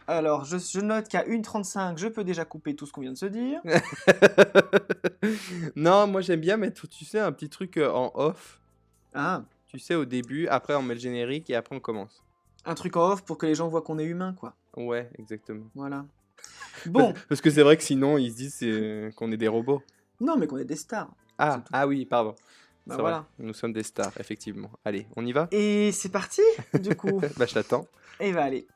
Alors, je note qu'à 1h35, je peux déjà couper tout ce qu'on vient de se dire. Non, moi j'aime bien mettre, tu sais, un petit truc en off. Ah, Tu sais, au début, après on met le générique et après on commence. un truc en off pour que les gens voient qu'on est humain, quoi. Ouais, exactement. Voilà. Parce, Bon, parce que c'est vrai que sinon ils se disent qu'on est des robots. non, mais qu'on est des stars. Ah, C'est tout. ah oui, pardon. Bah C'est vrai, voilà. nous sommes des stars, effectivement. Allez, on y va? Et c'est parti, du coup. Bah je t'attends. Et bah allez.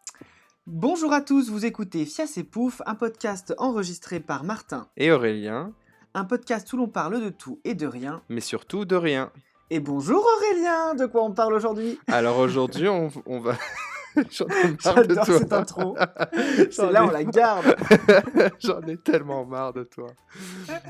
Bonjour à tous, vous écoutez Fias et Pouf, un podcast enregistré par Martin. Et Aurélien, Un podcast où l'on parle de tout et de rien. mais surtout de rien. Et bonjour Aurélien, de quoi on parle aujourd'hui? Alors aujourd'hui, on va... J'en ai marre de J'adore toi. cette intro. J'en Celle-là, ai- on la garde. J'en ai tellement marre de toi.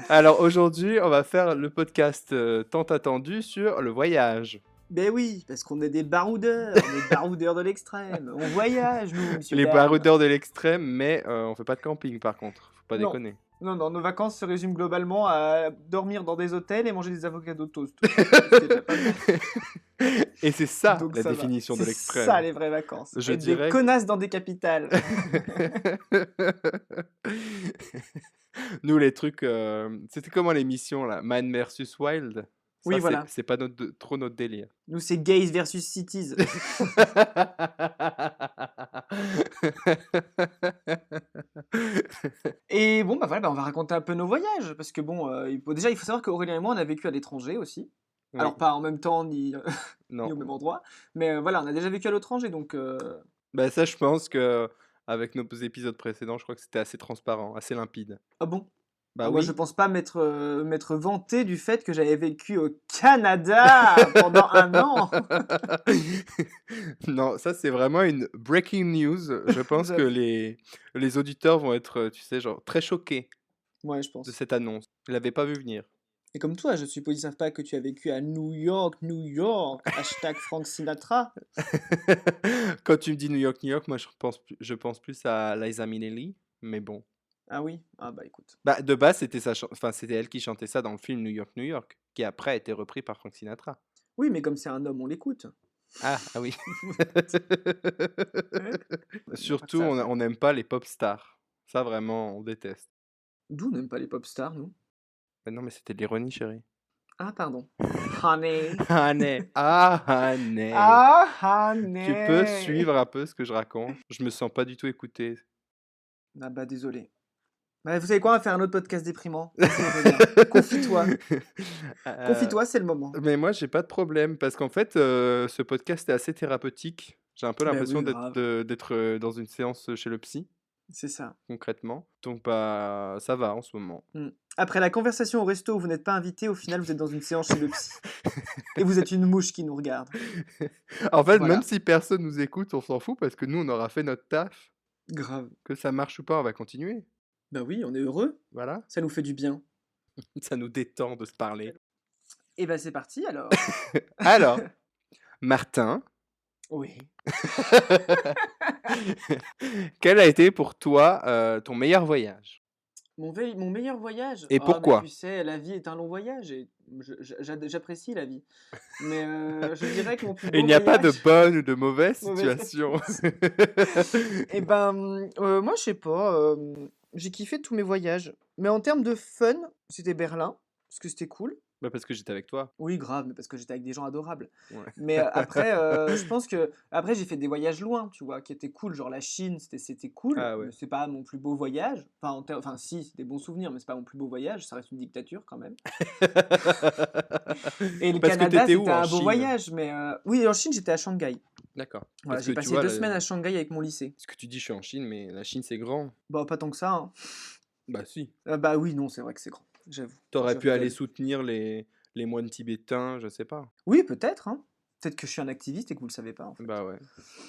Alors aujourd'hui, on va faire le podcast tant attendu sur le voyage. Ben oui, parce qu'on est des baroudeurs, des baroudeurs de l'extrême. On voyage, nous, monsieur Les dame. baroudeurs de l'extrême, mais on fait pas de camping par contre. Faut pas Non. déconner. Non, nos vacances se résument globalement à dormir dans des hôtels et manger des avocados toast. C'est déjà pas mal. Et c'est ça Donc la ça va. définition de C'est l'extrême. ça les vraies vacances. Je Être dirais des connasses dans des capitales. Nous, les trucs. C'était comment l'émission là? Man vs Wild? Oui, Ça, voilà. c'est pas trop notre délire. Nous, c'est gays versus cities. Et bon, bah voilà, bah, on va raconter un peu nos voyages. Parce que bon, déjà, il faut savoir qu'Aurélien et moi, on a vécu à l'étranger aussi. Oui, Alors, pas en même temps, ni, ni non. au même endroit. Mais voilà, on a déjà vécu à l'étranger, donc... Bah, ça, je pense que avec nos épisodes précédents, je crois que c'était assez transparent, assez limpide. Ah bon? Bah Ah, moi, je oui. pense pas m'être vanté du fait que j'avais vécu au Canada pendant un an. Non, ça c'est vraiment une breaking news. Je pense que J'avoue. les auditeurs vont être, tu sais, genre très choqués Ouais, je de pense. cette annonce. Ils l'avaient pas vu venir. Et comme toi, je suppose ils savent pas que tu as vécu à New York, New York. Hashtag Frank Sinatra. Quand tu me dis New York, moi je pense plus à Liza Minnelli, mais bon. Ah oui? Ah bah écoute. Bah, de base, enfin, c'était elle qui chantait ça dans le film New York, qui après a été repris par Frank Sinatra. Oui, mais comme c'est un homme, on l'écoute. Ah, ah oui. Ouais. Y a pas que Surtout, ça à faire. on n'aime pas les pop stars. Ça, vraiment, on déteste. D'où on n'aime pas les pop stars, nous? Mais non, mais c'était de l'ironie, chérie. Ah, pardon. Honey. Honey. Ah, honey. Ah, Tu peux honey. suivre un peu ce que je raconte? Je me sens pas du tout écouté. Ah bah désolé. Bah, vous savez quoi, on va faire un autre podcast déprimant. Vas-y, Aurélien. Confie-toi. Euh, Confie-toi, c'est le moment. mais moi, j'ai pas de problème parce qu'en fait, ce podcast est assez thérapeutique. J'ai un peu Bah l'impression oui, grave. d'être dans une séance chez le psy, C'est ça. concrètement. Donc, bah, ça va en ce moment. Mm. Après la conversation au resto où vous n'êtes pas invité, au final vous êtes dans une séance chez le psy. Et vous êtes une mouche qui nous regarde. En fait, Voilà. même si personne nous écoute, on s'en fout parce que nous, on aura fait notre taf. Grave. Que ça marche ou pas, on va continuer. Bah oui, on est heureux. Voilà. Ça nous fait du bien. Ça nous détend de se parler. Et bah c'est parti alors. Alors, Martin, Oui. quel a été pour toi ton meilleur voyage? Mon meilleur voyage. Et Ah, mais pourquoi? tu sais, la vie est un long voyage et j'apprécie la vie. Mais je dirais que mon plus beau Il n'y a pas de voyage. bonne ou de mauvaise Mauvaise situation. Et ben, moi je sais pas. J'ai kiffé tous mes voyages. Mais en termes de fun, c'était Berlin parce que c'était cool. Bah, parce que j'étais avec toi. Oui, grave, mais parce que j'étais avec des gens adorables. Ouais. Mais après, je pense que après j'ai fait des voyages loin, tu vois, qui étaient cool. Genre la Chine, c'était cool, Ah ouais. mais c'est pas mon plus beau voyage. Enfin si, c'est des bons souvenirs, mais c'est pas mon plus beau voyage. Ça reste une dictature quand même. Et le Parce que Canada, t'étais où c'était en un beau Chine? voyage, mais oui, en Chine, j'étais à Shanghai. D'accord. Voilà, Parce j'ai que tu passé vois, 2 semaines à Shanghai avec mon lycée. ce que tu dis, je suis en Chine, mais la Chine, c'est grand. Bah pas tant que ça, hein. Bah si. Bah oui, non, c'est vrai que c'est grand, j'avoue. T'aurais Je pu aller rigole. soutenir les moines tibétains, je sais pas. Oui, peut-être, hein. Peut-être que je suis un activiste et que vous le savez pas, en fait. Bah ouais. Non,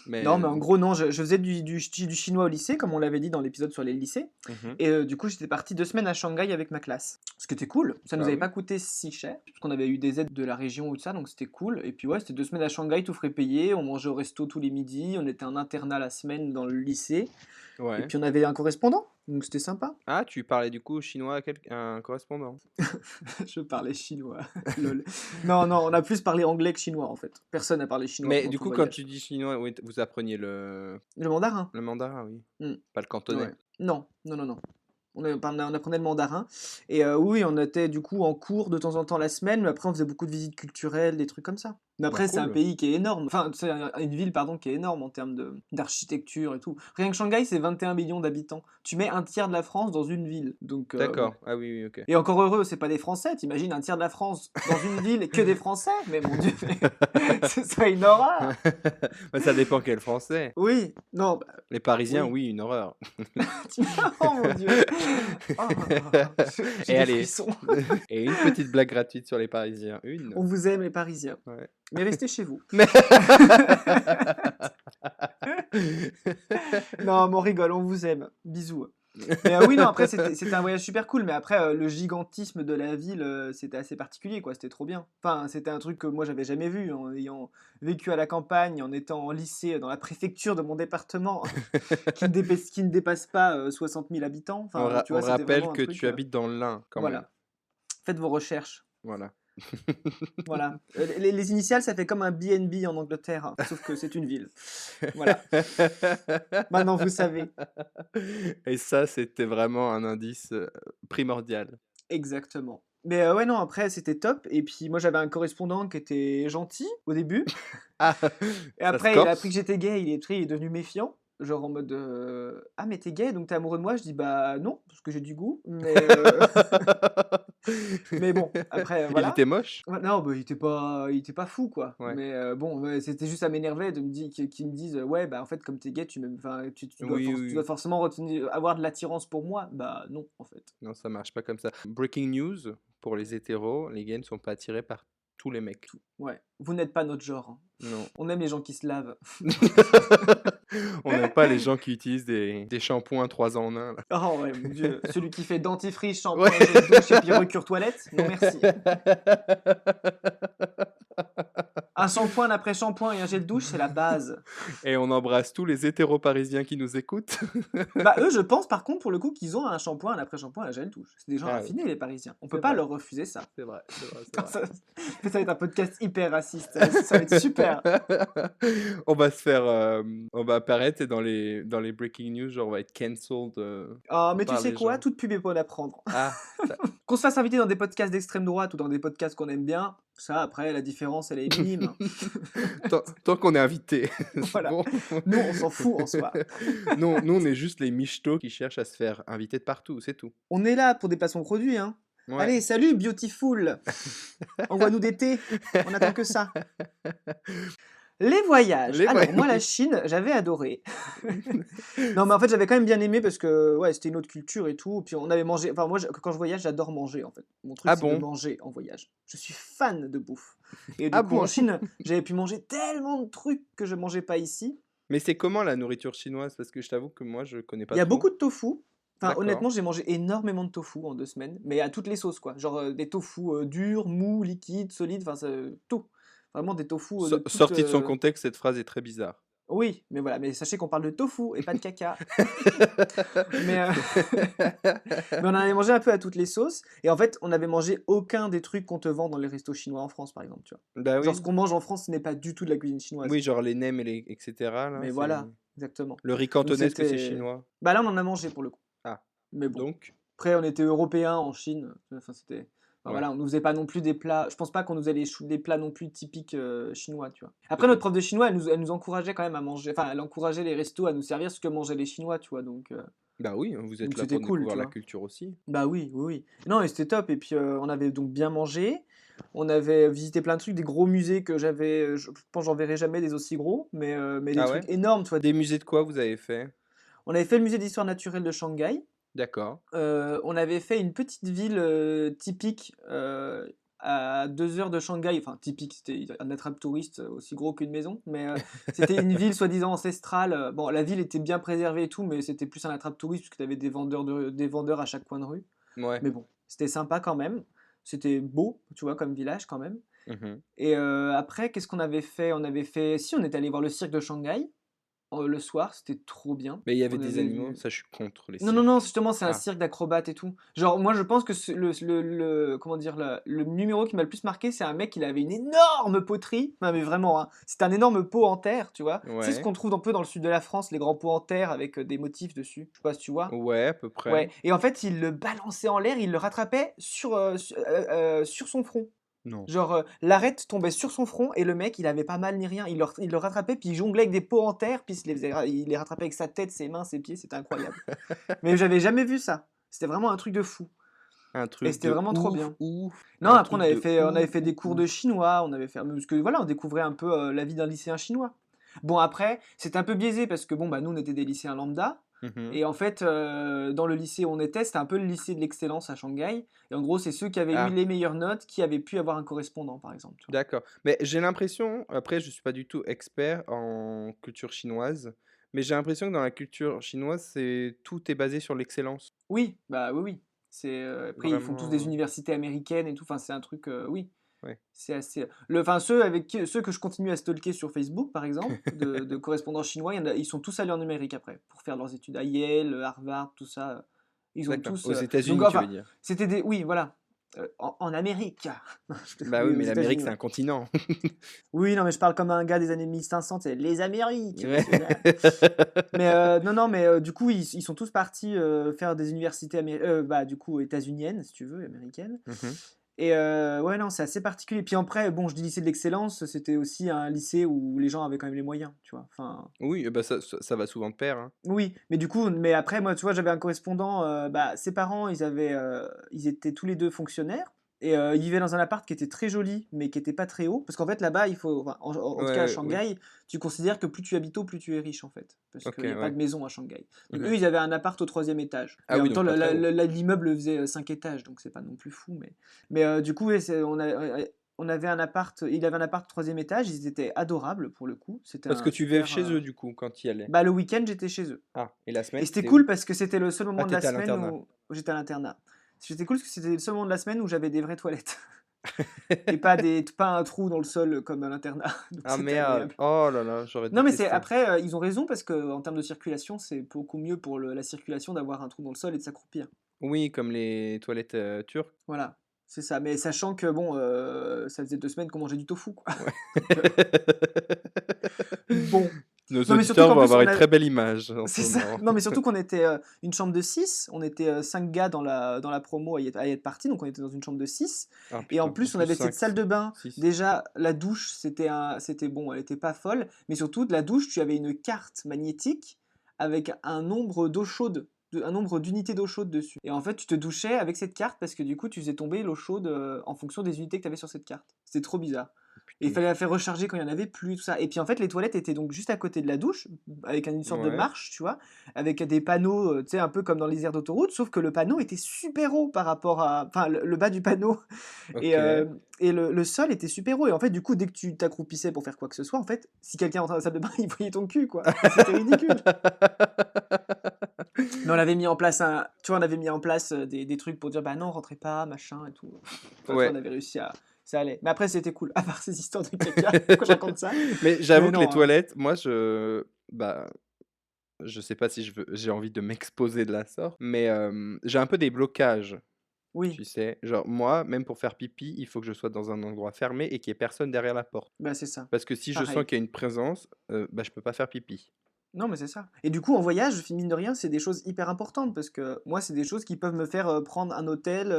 Mais... mais en gros, non, je faisais du chinois au lycée, comme on l'avait dit dans l'épisode sur les lycées. Mhm. Et du coup, j'étais parti 2 semaines à Shanghai avec ma classe. Ce qui était cool. Ça nous Bah avait oui. pas coûté si cher, parce qu'on avait eu des aides de la région ou de ça, donc c'était cool. Et puis ouais, c'était 2 semaines à Shanghai, tout frais payé. On mangeait au resto tous les midis. On était en internat la semaine dans le lycée. Et Ouais. puis on avait un correspondant. Donc c'était sympa. Ah, tu parlais du coup chinois à un correspondant. Je parlais chinois. Lol. Non, non, on a plus parlé anglais que chinois en fait. Personne n'a parlé chinois Mais pendant du tout le coup, quand voyage. tu dis chinois, oui, vous appreniez Le mandarin? le mandarin, oui. Hmm. Pas le cantonais. Ouais. Non, non, non, non. On apprenait le mandarin. Et oui, on était du coup en cours de temps en temps la semaine, mais après on faisait beaucoup de visites culturelles, des trucs comme ça. Mais Bah après, c'est un cool. pays qui est énorme. Enfin, c'est une ville, pardon, qui est énorme en termes d'architecture et tout. Rien que Shanghai, c'est 21 millions d'habitants. Tu mais un tiers de la France dans une ville. Donc, bon. D'accord. Ah oui, oui, ok. Et encore heureux, c'est pas des Français. T'imagines un tiers de la France dans une ville et que des Français? Mais mon Dieu, ce serait une horreur. Bah, ça dépend quel français. Oui, non, bah, Les Parisiens, oui. oui, une horreur. Oh mon Dieu. Oh, j'ai Et des allez, frissons. et une petite blague gratuite sur les Parisiens. Une. On vous aime les Parisiens. Ouais. Mais restez chez vous. Mais- Non, mais on rigole, on vous aime. Bisous. Mais oui, non, après, c'était un voyage super cool. Mais après, le gigantisme de la ville, c'était assez particulier, quoi. C'était trop bien. Enfin, c'était un truc que moi, j'avais jamais vu en ayant vécu à la campagne, en étant en lycée dans la préfecture de mon département, qui ne dépasse pas 60 000 habitants. Enfin, tu On vois, c'était rappelle vraiment un que truc. tu habites dans l'Ain, quand même. Voilà. Faites vos recherches. Voilà. Voilà. Les initiales, ça fait comme un BNB en Angleterre, hein, sauf que c'est une ville. Voilà. Maintenant, vous savez. Et ça, c'était vraiment un indice primordial. Exactement. Mais ouais, non, après, c'était top. Et puis, moi, j'avais un correspondant qui était gentil au début. Ah, Et ça se après, il a appris que corse. j'étais gay. Il est devenu méfiant. Genre en mode ah, mais t'es gay, donc t'es amoureux de moi? Je dis bah non, parce que j'ai du goût. Mais bon, après, Il voilà. était moche? Ouais, non, bah, il était pas fou, quoi. Ouais. Mais bon, ouais, c'était juste à m'énerver qu'ils me disent ouais, bah en fait, comme t'es gay, enfin, Oui, tu dois oui. forcément avoir de l'attirance pour moi. Bah non, en fait. Non, ça marche pas comme ça. Breaking news, pour les hétéros, les gays ne sont pas attirés par tous les mecs. Ouais, vous n'êtes pas notre genre, hein. Non. On aime les gens qui se lavent. On n'aime pas les gens qui utilisent des shampoings 3 en 1. Là. Oh ouais, mon Dieu. Celui qui fait dentifrice, Ouais. shampoing, gel douche et puis recure toilette? Non merci. Un shampoing après shampoing et un gel douche, c'est la base. Et on embrasse tous les hétéros parisiens qui nous écoutent. Bah eux, je pense par contre pour le coup qu'ils ont un shampoing, un après shampoing et un gel douche. C'est des gens Ah oui, raffinés les Parisiens. On peut c'est pas vrai. leur refuser ça. C'est vrai, c'est vrai, c'est Ça, vrai. ça va être un podcast hyper raciste. Ça va être super. On va se faire, on va apparaître et dans les breaking news, genre on va être cancelled Oh, mais tu par sais les quoi? gens. Toute pub est bonne à prendre. Ah, ça- Qu'on se fasse inviter dans des podcasts d'extrême droite ou dans des podcasts qu'on aime bien, ça après la différence elle est minime. tant qu'on est invité, c'est Voilà. bon. Nous on s'en fout en soi. Nous, on est juste les michetots qui cherchent à se faire inviter de partout, c'est tout. On est là pour des placements produits, hein. Ouais. Allez, salut Beautiful. Envoie-nous des thés. On attend que ça. Les voyages. Les Alors, voyages. moi, la Chine, j'avais adoré. Non, mais en fait, j'avais quand même bien aimé parce que ouais, c'était une autre culture et tout. Puis on avait mangé. Enfin, moi, quand je voyage, j'adore manger en fait. Mon truc, Ah c'est de bon? manger en voyage. Je suis fan de bouffe. Et du Ah coup, en bon? Chine, j'avais pu manger tellement de trucs que je mangeais pas ici. Mais c'est comment la nourriture chinoise? Parce que je t'avoue que moi, je connais Il pas y a trop. beaucoup de tofu. Enfin, D'accord. honnêtement, j'ai mangé énormément de tofu en 2 semaines, mais à toutes les sauces, quoi. Genre des tofu durs, mous, liquides, solides, enfin, tout. Vraiment des tofu de toutes... Sorti de son contexte, cette phrase est très bizarre. Oui, mais voilà, mais sachez qu'on parle de tofu et pas de caca. Mais, mais on en avait mangé un peu à toutes les sauces, et en fait, on n'avait mangé aucun des trucs qu'on te vend dans les restos chinois en France, par exemple, tu vois. Bah Genre, oui. ce qu'on mange en France, ce n'est pas du tout de la cuisine chinoise. Oui, genre les nems et etc. Là, Mais c'est... voilà, exactement. Le riz Donc cantonais, est-ce que c'est c'était... chinois? Bah là, on en a mangé pour le coup. Ah, Mais bon. donc, Après, on était européens en Chine. Enfin, c'était... Enfin, ouais. voilà, on nous faisait pas non plus des plats... Je pense pas qu'on nous allait des plats non plus typiques chinois, tu vois. Après, notre prof de chinois, elle nous encourageait quand même à manger... Enfin, elle encourageait les restos à nous servir ce que mangeaient les Chinois, tu vois. Donc Bah oui, vous êtes là c'était pour cool, découvrir tu la vois. culture aussi. Bah oui, oui, oui. Non, et c'était top. Et puis, on avait donc bien mangé. On avait visité plein de trucs, des gros musées que j'avais... Je pense que j'en verrai jamais des aussi gros, mais des Ah trucs ouais? énormes, tu vois. Des musées de quoi vous avez fait? On avait fait le musée d'histoire naturelle de Shanghai. D'accord. On avait fait une petite ville typique à 2 heures de Shanghai, enfin typique, c'était un attrape-touriste aussi gros qu'une maison, mais c'était une ville soi-disant ancestrale. Bon, la ville était bien préservée et tout, mais c'était plus un attrape-touriste puisque tu avais des vendeurs à chaque coin de rue. Ouais. Mais bon, c'était sympa quand même. C'était beau, tu vois, comme village quand même. Mhm. Et après, qu'est-ce qu'on avait fait? Si, on est allé voir le cirque de Shanghai. le soir, c'était trop bien. Mais il y avait On des avait animaux? vu Ça, je suis contre les non, non, non, cirques. justement, c'est un Ah, cirque d'acrobates et tout. Genre, moi, je pense que le comment dire? Le numéro qui m'a le plus marqué, c'est un mec, il avait une énorme poterie. Non, mais vraiment, hein. C'était un énorme pot en terre, tu vois? C'est ce ouais, qu'on trouve un peu dans le sud de la France, les grands pots en terre avec, des motifs dessus. Je sais pas si tu vois? ouais, à peu près. Ouais et en fait, il le balançait en l'air, il le rattrapait sur son front. Non. Genre, l'arête tombait sur son front et le mec, il avait pas mal ni rien. Il le rattrapait, puis il jonglait avec des pots en terre, puis il les rattrapait avec sa tête, ses mains, ses pieds, c'était incroyable. Mais j'avais jamais vu ça. C'était vraiment un truc de fou Un et truc c'était de vraiment trop ouf, bien. ouf, Non, un après truc de on avait ouf, fait des ouf, cours de ouf. chinois, on avait fait parce que voilà, on découvrait un peu, la vie d'un lycéen chinois. Bon après, c'était un peu biaisé parce que bon, bah, nous on était des lycéens lambda Mmh. et en fait, dans le lycée où on était, c'était un peu le lycée de l'excellence à Shanghai et en gros, c'est ceux qui avaient eu Ah, les meilleures notes qui avaient pu avoir un correspondant, par exemple, tu vois? d'accord. Mais j'ai l'impression, après je suis pas du tout expert en culture chinoise, mais j'ai l'impression que dans la culture chinoise, tout est basé sur l'excellence. Oui, bah, oui, oui. Après ils font tous des Vraiment, universités américaines et tout, enfin c'est un truc, oui, ouais. c'est assez ceux que je continue à stalker sur Facebook par exemple, de correspondants chinois, il y en a ils sont tous allés en Amérique après, pour faire leurs études à Yale, Harvard, tout ça, ils ont D'accord. tous, Aux donc États-Unis, tu veux enfin, dire? c'était des oui voilà, en Amérique. Bah oui, Oui, aux mais l'Amérique, États-Unis, c'est ouais. un continent. Oui, non, mais je parle comme un gars des années 1500, c'est les Amériques, Ouais. monsieur, mais non, non, mais du coup, ils sont tous partis faire des universités bah, du coup, états-uniennes, si tu veux, américaines. Mmh. Et ouais, non, c'est assez particulier. Puis après, bon, je dis lycée de l'excellence, c'était aussi un lycée où les gens avaient quand même les moyens, tu vois. Enfin, Oui, bah, ça va souvent de pair, hein. oui, mais du coup, mais après, moi, tu vois, j'avais un correspondant, bah, ses parents, ils étaient tous les deux fonctionnaires. Et ils vivaient dans un appart qui était très joli, mais qui était pas très haut. Parce qu'en fait, là-bas, enfin, en tout cas à Ouais, oui. Shanghai, tu considères que plus tu habites haut, plus tu es riche, en fait. Parce OK, qu'il n'y a pas ouais. de maison à Shanghai. Donc eux, Mmh. ils avaient un appart au troisième étage. Ah Mais en oui, même temps, donc pas très haut. l'immeuble faisait 5 étages, donc c'est pas non plus fou. Mais du coup, ouais, on avait un appart, il avait un appart au troisième étage, ils étaient adorables pour le coup. C'était Parce que un tu vivais super. chez eux, du coup, quand tu y allais? Bah, le week-end, j'étais chez eux. Ah, et la Et semaine, c'était c'était cool où? parce que c'était le seul Ah, moment de tu la étais à semaine l'internat. où j'étais à l'internat. C'était cool parce que c'était le seul moment de la semaine où j'avais des vraies toilettes. Et pas un trou dans le sol comme à l'internat. Donc Ah c'était merde! agréable. Oh là là, j'aurais Non, mais c'est détesté. après, ils ont raison parce qu'en termes de circulation, c'est beaucoup mieux pour la circulation d'avoir un trou dans le sol et de s'accroupir. Oui, comme les toilettes, turques. Voilà, c'est ça. Mais sachant que bon, ça faisait 2 semaines qu'on mangeait du tofu, quoi. Ouais. Donc, bon. Nos Non, mais surtout auditeurs qu'en vont plus, avoir on une a, très belle image en ce c'est ça. moment. Non, mais surtout qu'on était une chambre de 6. On était 5 gars dans la promo à y être partis. Donc on était dans une chambre de 6. Ah Et en putain, en plus, on plus avait cette 5, salle de bain. 6. Déjà, la douche, c'était bon, elle était pas folle. Mais surtout, de la douche, tu avais une carte magnétique avec un nombre d'eau chaude, un nombre d'unités d'eau chaude dessus. Et en fait, tu te douchais avec cette carte parce que du coup, tu faisais tomber l'eau chaude en fonction des unités que tu avais sur cette carte. C'était trop bizarre. Et Putain, il fallait la faire recharger quand il y en avait plus, tout ça. Et puis en fait, les toilettes étaient donc juste à côté de la douche, avec une sorte de ouais, marche, tu vois, avec des panneaux, tu sais, un peu comme dans les aires d'autoroute, sauf que le panneau était super haut par rapport à. Enfin, le bas du panneau. Et, OK. le sol était super haut. Et en fait, du coup, dès que tu t'accroupissais pour faire quoi que ce soit, en fait, si quelqu'un entrait dans la salle de bain, il voyait ton cul, quoi. C'était ridicule. Mais on avait mis en place tu vois, on avait mis en place des trucs pour dire, bah non, rentrez pas, machin et tout. Enfin, tu vois, on Ouais. avait réussi à. Ça allait. Mais après, c'était cool. À part ces histoires de caca, pourquoi je raconte ça? Mais Mais j'avoue que les non, hein. toilettes, moi bah, je sais pas si j'ai envie de m'exposer de la sorte, mais j'ai un peu des blocages, Oui, tu sais? Genre moi, même pour faire pipi, il faut que je sois dans un endroit fermé et qu'il y ait personne derrière la porte. bah c'est ça. Parce que si je sens Pareil. qu'il y a une présence, bah, je peux pas faire pipi. Non, mais c'est ça. Et du coup, en voyage, mine de rien, c'est des choses hyper importantes parce que moi, c'est des choses qui peuvent me faire prendre un hôtel,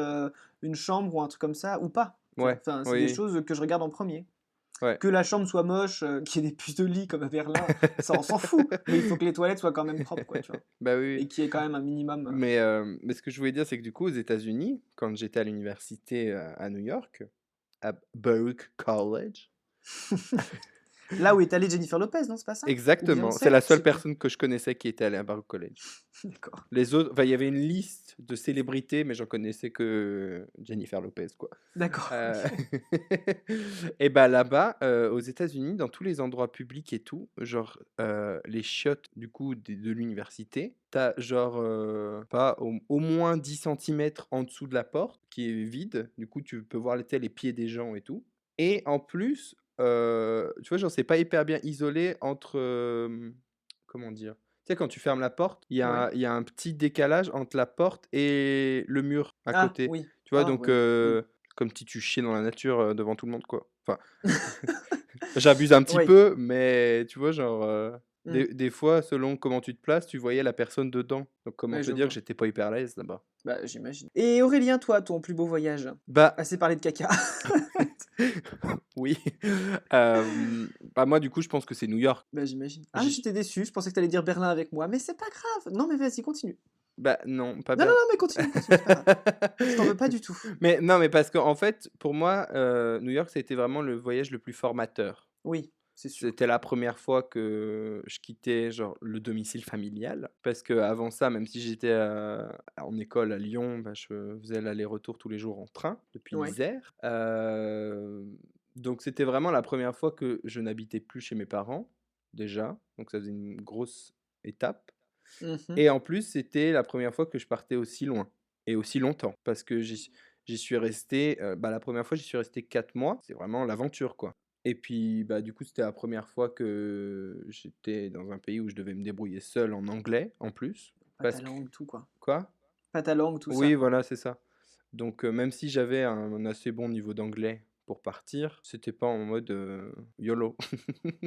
une chambre ou un truc comme ça, ou pas. Tu vois? Ouais, Enfin, c'est des oui, choses que je regarde en premier. ouais. Que la chambre soit moche, qu'il y ait des puces de lit comme à Berlin, ça, on s'en fout. Mais il faut que les toilettes soient quand même propres, quoi, tu vois? Bah, oui, oui. Et qu'il y ait quand même un minimum. Mais ce que je voulais dire, c'est que du coup, aux États-Unis, quand j'étais à l'université, à New York, à Baruch College. Là où est allée Jennifer Lopez, non, c'est pas ça? Ou Exactement, c'est Beyoncé? la Je seule sais plus. personne que je connaissais qui était allée à Baruch College. D'accord. Les autres, enfin, il y avait une liste de célébrités, mais j'en connaissais que Jennifer Lopez, quoi. D'accord, Heu OK. et bah, là-bas, aux États-Unis, dans tous les endroits publics et tout, genre, les chiottes, du coup, de l'université, t'as genre, pas au moins 10 centimètres en dessous de la porte qui est vide. Du coup, tu peux voir les pieds des gens et tout et en plus, tu vois, genre, c'est pas hyper bien isolé entre, comment dire? Tu sais, quand tu fermes la porte, Ouais. il y a un petit décalage entre la porte et le mur à Ah côté. oui. Tu vois? Ah Donc, ouais. Mmh. comme si tu chiais dans la nature, devant tout le monde, quoi. Enfin, j'abuse un petit Oui. peu, mais tu vois, genre, Mmh. des fois, selon comment tu te places, tu voyais la personne dedans. Donc comment Ouais, te je dire que vois. j'étais pas hyper à l'aise là-bas? Bah, j'imagine. Et Aurélien, toi, ton plus beau voyage? Bah, Assez parlé de caca. oui, bah, moi, du coup, je pense que c'est New York. Bah, j'imagine. Ah, J'y j'étais déçu, je pensais que t'allais dire Berlin avec moi, mais c'est pas grave. Non, mais vas-y, continue. Bah, non, pas Non, non, Berlin. non, mais continue, continue, c'est pas grave. Je t'en veux pas du tout. Mais non, mais parce qu'en fait, pour moi, New York, ça a été vraiment le voyage le plus formateur. Oui, c'est sûr. C'était la première fois que je quittais, genre, le domicile familial. Parce qu'avant ça, même si j'étais, en école à Lyon, bah, je faisais l'aller-retour tous les jours en train depuis Ouais. l'Isère. Donc c'était vraiment la première fois que je n'habitais plus chez mes parents, déjà, donc ça faisait une grosse étape. Mmh. Et en plus, c'était la première fois que je partais aussi loin et aussi longtemps parce que j'y suis resté, bah, la première fois, j'y suis resté 4 mois. C'est vraiment l'aventure, quoi. Et puis, bah, du coup, c'était la première fois que j'étais dans un pays où je devais me débrouiller seul en anglais, en plus. Pas ta Parce que langue, tout, quoi. quoi? Pas ta langue, tout ça, Oui, quoi. voilà, c'est ça. Donc, même si j'avais un assez bon niveau d'anglais pour partir, c'était pas en mode, YOLO.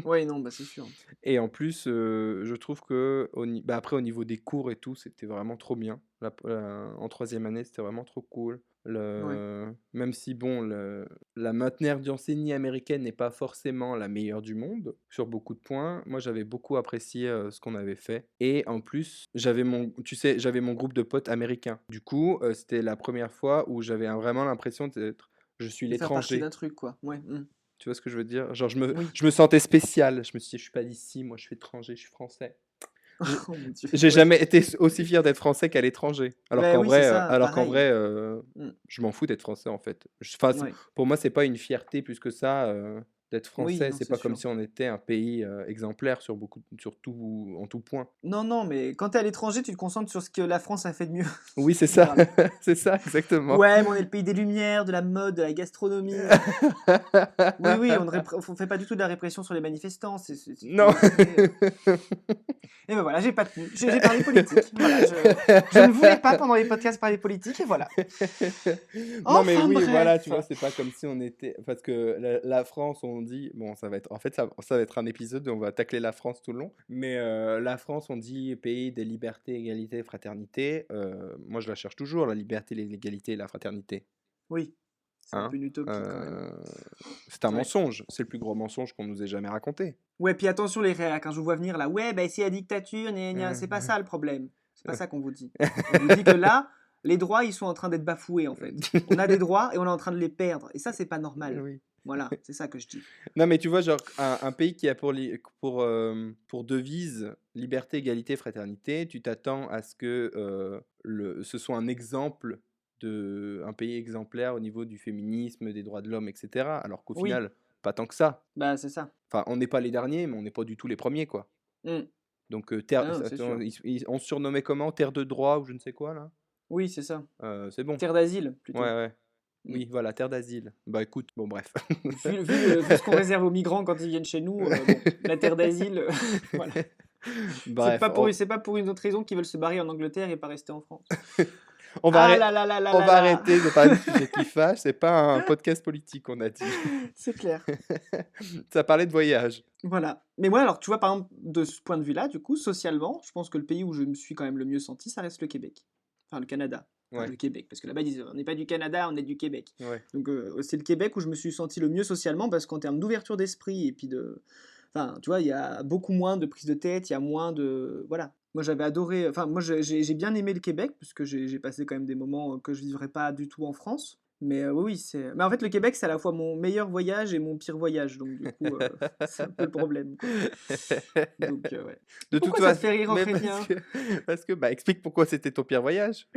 Ouais, non, bah, c'est sûr. Et en plus, je trouve que bah, après au niveau des cours et tout, c'était vraiment trop bien. En troisième année, c'était vraiment trop cool. Ouais. Même si bon, la manière d'enseigner américaine n'est pas forcément la meilleure du monde sur beaucoup de points, moi j'avais beaucoup apprécié, ce qu'on avait fait et en plus, j'avais mon groupe de potes américains. Du coup, c'était la première fois où j'avais vraiment l'impression d'être je suis De faire partie l'étranger. d'un truc, quoi. Ouais, mmh. Tu vois ce que je veux dire? Genre Oui. je me sentais spécial. Je me suis dit: «Je suis pas d'ici, moi je suis étranger, je suis français». J'ai Oh mon Dieu, j'ai ouais. jamais été aussi fier d'être français qu'à l'étranger. Bah, oui, c'est ça, Alors qu'en pareil. vrai, Mmh. je m'en fous d'être français en fait. Enfin, Ouais. pour moi, c'est pas une fierté plus que ça, d'être Oui, français. non, C'est c'est pas comme sûr. si on était un pays, exemplaire sur tout en tout point. Non, non, mais quand t'es à l'étranger, tu te concentres sur ce que la France a fait de mieux, Oui, en c'est ça, général. c'est ça exactement. Ouais, mais on est le pays des lumières, de la mode, de la gastronomie. Oui, oui, on fait pas du tout de la répression sur les manifestants, c'est Non. tout très, et ben voilà, j'ai pas tenu. J'ai parlé politique. Voilà, je ne voulais pas pendant les podcasts parler politique et voilà. Non, mais Enfin oui, voilà, tu bref. vois, c'est pas comme si on était parce que la France, on dit bon, ça va être en fait, ça va être un épisode où on va tacler la France tout le long, mais la France, on dit pays des libertés, égalité, fraternité. Moi, je la cherche toujours, la liberté, l'égalité et la fraternité, Oui, c'est un peu hein? une utopie quand même. Heu, c'est un Ouais. mensonge, c'est le plus gros mensonge qu'on nous ait jamais raconté. Ouais, puis attention les réacs, hein, je vous vois venir là. Ouais, bah c'est la dictature, gna gna, c'est pas ça le problème. C'est pas ça qu'on vous dit. On vous dit que là, les droits, ils sont en train d'être bafoués en fait. On a des droits et on est en train de les perdre. Et ça, c'est pas normal. Oui. Voilà, c'est ça que je dis. Non, mais tu vois, genre, un pays qui a pour devise liberté, égalité, fraternité, tu t'attends à ce que ce soit un exemple un pays exemplaire au niveau du féminisme, des droits de l'homme, etc. Alors qu'au Oui, final, pas tant que ça. bah c'est ça. Enfin, on n'est pas les derniers, mais on n'est pas du tout les premiers, quoi. Mm. Donc, Ah non, c'est attends, sûr. on se surnommait comment? Terre de droit ou je ne sais quoi, là? Oui, c'est ça. C'est bon. Terre d'asile, Ouais, plutôt. ouais. Mm. Oui, voilà, terre d'asile. Bah écoute, bon, bref. Vu ce qu'on réserve aux migrants quand ils viennent chez nous, bon, la terre d'asile, voilà. Bref, C'est pas pour une autre raison qu'ils veulent se barrer en Angleterre et pas rester en France. On va, Ah arrê- là là là là on là va là. arrêter de parler de sujets qui fâchent, c'est pas un podcast politique, on a dit. C'est clair. Ça parlait de voyage. Voilà. Mais moi, alors, tu vois, par exemple, de ce point de vue-là, du coup, socialement, je pense que le pays où je me suis quand même le mieux senti, ça reste le Québec. Enfin, le Canada. Enfin, Ouais, le Québec. Parce que là-bas, ils disent, on n'est pas du Canada, on est du Québec. ouais. Donc, c'est le Québec où je me suis senti le mieux socialement parce qu'en termes d'ouverture d'esprit et puis de. Enfin, tu vois, il y a beaucoup moins de prise de tête, il y a moins de. Voilà. Moi, j'avais adoré. Enfin, moi, j'ai bien aimé le Québec parce que j'ai passé quand même des moments que je vivrais pas du tout en France. Mais oui, c'est. Mais en fait, le Québec, c'est à la fois mon meilleur voyage et mon pire voyage. Donc, du coup, c'est un peu le problème, quoi. Donc, ouais. Et De toute pourquoi ça te façon, fait rire, mais Aurélien? bah, explique pourquoi c'était ton pire voyage.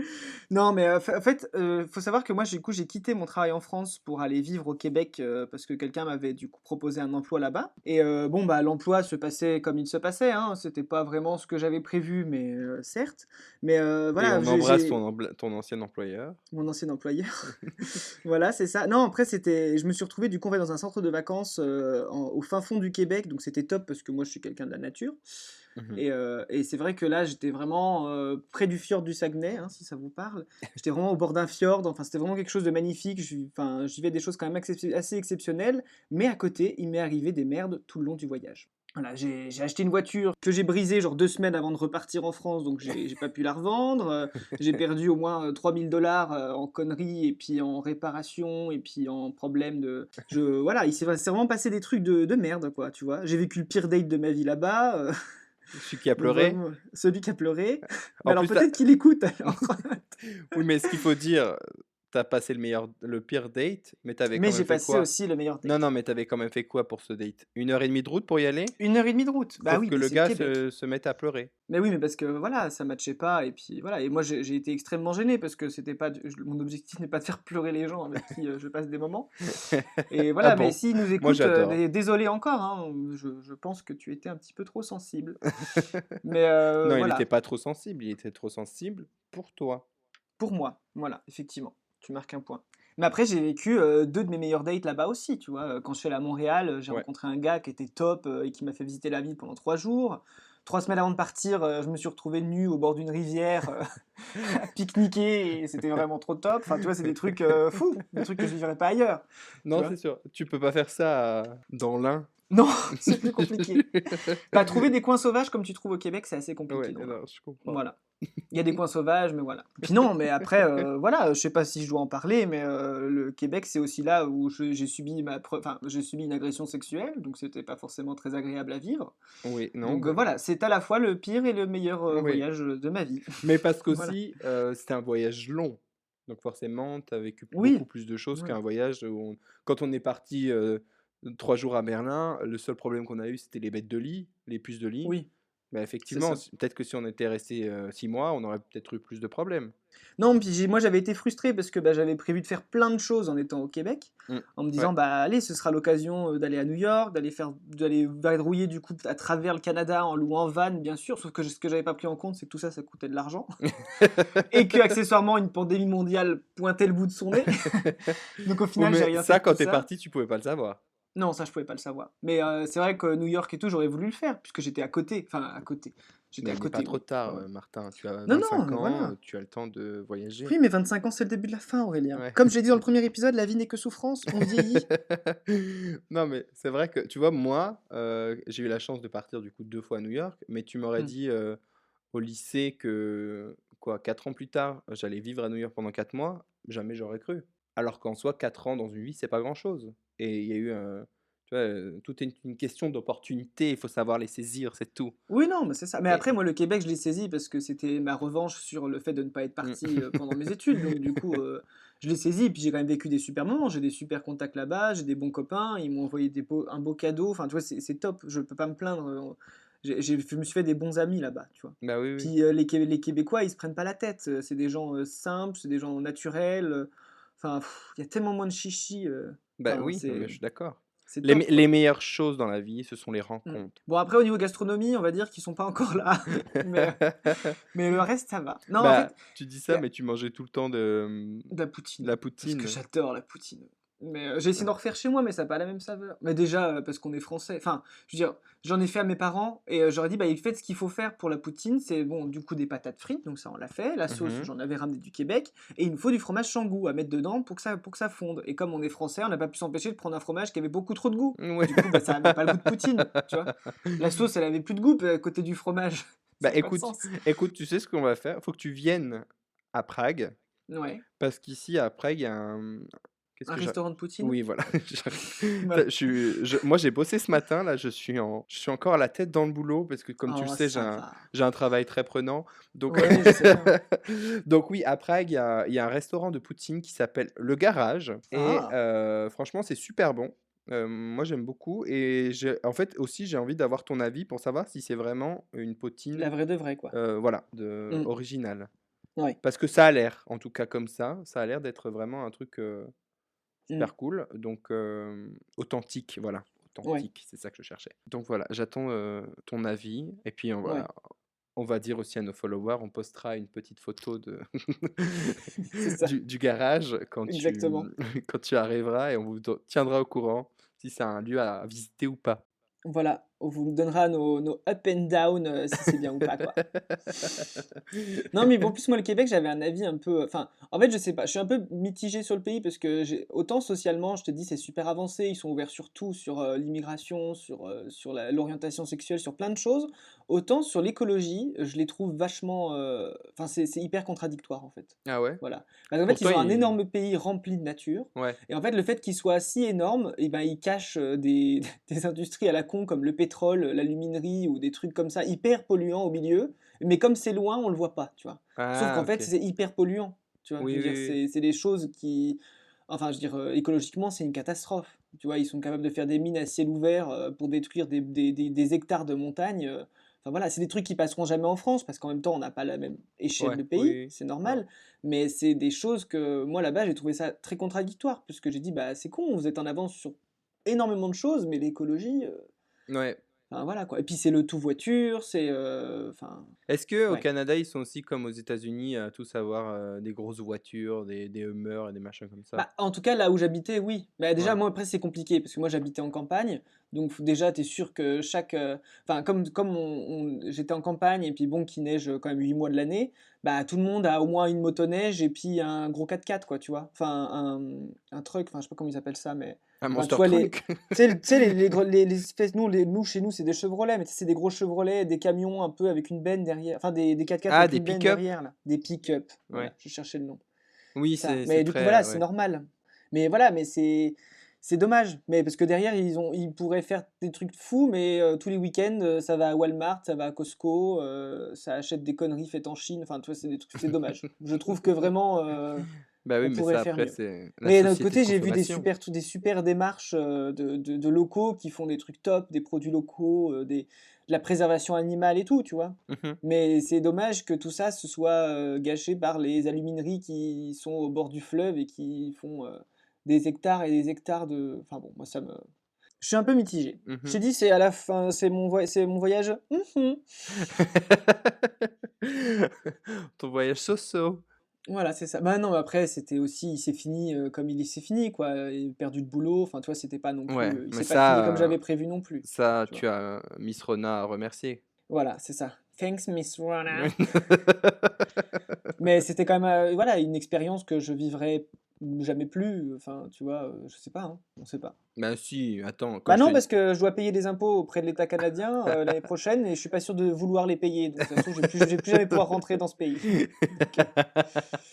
Non, mais en fait, faut savoir que moi, du coup, j'ai quitté mon travail en France pour aller vivre au Québec parce que quelqu'un m'avait du coup proposé un emploi là-bas. Et bon, bah, l'emploi se passait comme il se passait, hein. C'était pas vraiment ce que j'avais prévu, mais certes. Mais Et voilà, on embrasse ton ancien employeur. mon ancien employeur. Voilà, c'est ça. Non, après, je me suis retrouvé du coup dans un centre de vacances au fin fond du Québec, donc c'était top parce que moi je suis quelqu'un de la nature. Mmh. Et c'est vrai que là, j'étais vraiment près du fjord du Saguenay, hein, si ça vous parle. J'étais vraiment au bord d'un fjord, enfin, c'était vraiment quelque chose de magnifique. Enfin, j'y vais des choses quand même assez exceptionnelles, mais à côté, il m'est arrivé des merdes tout le long du voyage. Voilà, j'ai acheté une voiture que j'ai brisée genre 2 semaines avant de repartir en France, donc j'ai pas pu la revendre. J'ai perdu au moins 3000 $ en conneries, et puis en réparation, et puis en problème de... Voilà, c'est vraiment passé des trucs de merde, quoi, tu vois. J'ai vécu le pire date de ma vie là-bas. Celui qui a Donc pleuré. vraiment, celui qui a pleuré. Mais En alors plus, tu peut-être qu'il écoute alors. oui, mais ce qu'il faut dire, tu as passé le pire date, mais tu avais Mais quand même j'ai fait passé quoi? aussi le meilleur Non, date. non, mais tu avais quand même fait quoi pour ce date? 1 heure et demie de route pour y aller? 1 heure et demie de route. Bah Pour oui, que mais le c'est le gars Québec. se mette à pleurer. Mais oui, mais parce que voilà, ça matchait pas, et puis voilà. Et moi j'ai été extrêmement gêné parce que c'était pas, mon objectif n'est pas de faire pleurer les gens avec qui je passe des moments. Et Ah voilà, mais bon? s'ils nous Moi, écoutent, j'adore. désolé encore, hein, je pense que tu étais un petit peu trop sensible. Mais Non, il était voilà, pas trop sensible, il était trop sensible pour toi. pour moi, voilà, effectivement, tu marques un point. Mais après, j'ai vécu 2 de mes meilleurs dates là-bas aussi, tu vois. Quand je suis allé à Montréal, j'ai Ouais. rencontré un gars qui était top et qui m'a fait visiter la ville pendant 3 jours. 3 semaines avant de partir, je me suis retrouvé nu au bord d'une rivière à pique-niquer, et c'était vraiment trop top. Enfin, tu vois, c'est des trucs fous, des trucs que je vivrais pas ailleurs, tu Non, vois. c'est sûr. Tu peux pas faire ça dans l'Ain. Non, c'est plus compliqué. Bah, trouver des coins sauvages comme tu trouves au Québec, c'est assez compliqué Ouais, dans l'Inde. non, je comprends. Voilà. Il y a des coins sauvages, mais voilà. Puis non, mais après, voilà, je sais pas si je dois en parler, mais le Québec, c'est aussi là où j'ai subi enfin, j'ai subi une agression sexuelle, donc c'était pas forcément très agréable à vivre. Oui, non, Donc bah, voilà, c'est à la fois le pire et le meilleur oui. voyage de ma vie. Mais parce Voilà. qu'aussi, c'était un voyage long. Donc forcément, tu as vécu beaucoup Oui, plus de choses oui, qu'un voyage où quand on est parti 3 jours à Berlin, le seul problème qu'on a eu, c'était les bêtes de lit, les puces de lit. oui, Mais c'est effectivement, ça. peut-être que si on était resté 6 mois, on aurait peut-être eu plus de problèmes. Non, puis moi j'avais été frustré parce que bah, j'avais prévu de faire plein de choses en étant au Québec, Mm. en me Ouais. disant bah allez, ce sera l'occasion d'aller à New York, d'aller vadrouiller du coup à travers le Canada en louant un van, bien sûr. Sauf que ce que j'avais pas pris en compte, c'est que tout ça, ça coûtait de l'argent, et que accessoirement une pandémie mondiale pointait le bout de son nez. Donc au Oui, final, j'ai mais rien fait ça, de quand tout t'es ça. parti, tu pouvais pas le savoir. Non, ça je pouvais pas le savoir. Mais c'est vrai que New York et tout, j'aurais voulu le faire puisque j'étais à côté. Enfin à côté. J'étais Mais à il n'est pas côté, trop oui. Ouais, tard, ouais. Martin. Tu as Non, non, 25 mais ans, voilà. tu as le temps de voyager. Oui, mais 25 ans, c'est le début de la fin, Aurélien. Ouais. Comme je l'ai dit dans le premier épisode, la vie n'est que souffrance, on vieillit. Non, mais c'est vrai que, tu vois, moi, j'ai eu la chance de partir du coup 2 fois à New York, mais tu m'aurais Hmm. dit au lycée que, quoi, 4 ans plus tard, j'allais vivre à New York pendant 4 mois, jamais j'aurais cru. Alors qu'en soi, 4 ans dans une vie, c'est pas grand-chose. Et il y a eu tu vois, tout est une question d'opportunité, il faut savoir les saisir, c'est tout. Oui, non, mais c'est ça. Mais Et après, moi, le Québec, je l'ai saisi parce que c'était ma revanche sur le fait de ne pas être mmh. parti pendant mes études. Donc, du coup, je l'ai saisi. Puis, j'ai quand même vécu des super moments. J'ai des super contacts là-bas. J'ai des bons copains. Ils m'ont envoyé un beau cadeau. Enfin, tu vois, c'est top. Je peux pas me plaindre. Je me suis fait des bons amis là-bas, tu vois. Bah, oui, oui. Puis, les Québécois, ils se prennent pas la tête. C'est des gens simples. C'est des gens naturels. Enfin, il y a tellement moins de chichi. Bah, Enfin, oui, non, mais je suis d'accord. c'est top, Les quoi. meilleures choses dans la vie, ce sont les Mm. rencontres. Bon, après, au niveau gastronomie, on va dire qu'ils sont pas encore là. Mais, mais le reste, ça va. Non, en fait, Bah, tu dis il y ça, a mais tu mangeais tout le temps de, de la poutine. la Parce que poutine. j'adore la poutine. Mais j'ai essayé Ouais. d'en refaire chez moi, mais ça n'a pas la même saveur. Mais déjà, parce qu'on est français. Enfin, je veux dire, j'en ai fait à mes parents et j'aurais dit, bah, faites ce qu'il faut faire pour la poutine. C'est bon, du coup, des patates frites, donc ça, on l'a fait. La sauce, Mhm. j'en avais ramené du Québec. Et il nous faut du fromage sans goût à mettre dedans pour que ça fonde. Et comme on est français, on n'a pas pu s'empêcher de prendre un fromage qui avait beaucoup trop de goût. Ouais. Du coup, bah, ça n'avait pas le goût de poutine, tu vois. La sauce, elle avait plus de goût à côté du fromage. Ça Bah n'avait pas de écoute, sens. tu sais ce qu'on va faire? Faut que tu viennes à Prague, Ouais. parce qu'ici à Prague, il y a un... Qu'est-ce Un que j'ai... restaurant de poutine? Oui, voilà. Voilà. Moi, j'ai bossé ce matin, là, je suis encore à la tête dans le boulot, parce que comme tu le Oh, sais, ça va. j'ai un travail très prenant. Donc, Ouais, je sais bien. donc oui, à Prague, il y a un restaurant de poutine qui s'appelle Le Garage, et Ah, franchement, c'est super bon. Moi, j'aime beaucoup, et en fait aussi, j'ai envie d'avoir ton avis pour savoir si c'est vraiment une la poutine, vraie de vraie, quoi. voilà, Mmh. originale. Ouais. Parce que ça a l'air, en tout cas comme ça a l'air d'être vraiment un truc Mmh. super cool. Donc authentique, voilà, Ouais. authentique, c'est ça que je cherchais. Donc voilà, j'attends ton avis et puis Ouais. voilà, On va dire aussi à nos followers, on postera une petite photo de C'est ça, du garage quand tu, exactement. quand tu arriveras et on vous tiendra au courant si c'est un lieu à visiter ou pas. Voilà, on vous donnera nos up and down, si c'est bien ou pas, quoi. Non, mais bon, en plus, moi, le Québec, j'avais un avis un peu. Enfin, en fait, je sais pas, je suis un peu mitigé sur le pays parce que autant socialement, je te dis, c'est super avancé, ils sont ouverts sur tout, sur l'immigration, sur l'orientation sexuelle, sur plein de choses. Autant sur l'écologie, je les trouve vachement. Enfin, c'est hyper contradictoire, en fait. Ah ouais? Voilà. Parce qu'en fait, Pourtant, ils ont un énorme pays rempli de nature. ouais. Et en fait, le fait qu'il soit si énorme, et ben, il cache des industries à la con comme le pétrole, l'aluminerie ou des trucs comme ça, hyper polluants au milieu. Mais comme c'est loin, on le voit pas, tu vois. Sauf Ah, qu'en fait, ok. c'est hyper polluant, tu vois. Je Oui, veux oui, dire, oui. c'est des choses qui, enfin, je veux dire, écologiquement, c'est une catastrophe. Tu vois, ils sont capables de faire des mines à ciel ouvert pour détruire des hectares de montagne. Enfin voilà, c'est des trucs qui passeront jamais en France parce qu'en même temps, on n'a pas la même échelle Ouais, de oui, pays, oui. c'est Non. normal. Mais c'est des choses que moi là-bas, j'ai trouvé ça très contradictoire parce que j'ai dit, bah c'est con, vous êtes en avance sur énormément de choses, mais l'écologie, Ouais. enfin voilà quoi. Et puis c'est le tout voiture, c'est, enfin, Est-ce que au ouais. Canada, ils sont aussi comme aux États-Unis à tous avoir des grosses voitures, des Hummers et des machins comme ça? Bah, en tout cas, là où j'habitais, oui. Bah, déjà, Ouais. moi, après, c'est compliqué, parce que moi, j'habitais en campagne. Donc, déjà, tu es sûr que chaque. Enfin, comme j'étais en campagne, et puis bon, qu'il neige quand même 8 mois de l'année, bah, tout le monde a au moins une motoneige et puis un gros 4x4, quoi, tu vois. Enfin, un truck, enfin, je sais pas comment ils appellent ça, mais. Un Enfin, tu Monster vois, Truck? tu sais, les espèces. Nous, chez nous, c'est des Chevrolet, mais tu sais, c'est des gros Chevrolet, des camions un peu avec une benne derrière. Enfin, des 4x4 Ah, avec des une benne pick-up? derrière, là. Des pick-up. Ouais. Voilà, je cherchais le nom. Oui, Ça. c'est Mais du coup, très. voilà, c'est Ouais. normal. Mais voilà, mais c'est dommage. Mais parce que derrière, ils pourraient faire des trucs fous, mais tous les week-ends, ça va à Walmart, ça va à Costco, ça achète des conneries faites en Chine. Enfin, tu vois, c'est des trucs, c'est dommage. Je trouve que vraiment, Bah oui, on mais pourrait ça, faire après, mieux. c'est la Mais d'un autre société de côté, j'ai vu consommation. des super démarches de locaux qui font des trucs top, des produits locaux, de la préservation animale et tout, tu vois. Mhm. Mais c'est dommage que tout ça se soit gâché par les alumineries qui sont au bord du fleuve et qui font des hectares et des hectares de. Enfin bon, moi ça me. Je suis un peu mitigé. Je Mhm. te dis, c'est à la fin, c'est mon voyage. Ton voyage so-so. Voilà, c'est ça. Bah non, mais après, c'était aussi, il s'est fini comme il s'est fini, quoi. Il a perdu de boulot. Enfin, toi, c'était pas non Ouais, plus. Il mais s'est pas fini comme ça, j'avais prévu non plus. ça, Tu vois. tu as Miss Rona à remercier. Voilà, c'est ça. Thanks, Miss Rona. Mais c'était quand même, voilà, une expérience que je vivrai jamais plus. Enfin, tu vois, je sais pas, hein, on sait pas. Bah si, attends, Bah quand je non, te parce que je dois payer des impôts auprès de l'État canadien l'année prochaine et je suis pas sûr de vouloir les payer. Donc ça se trouve, je vais plus jamais pouvoir rentrer dans ce pays. Donc,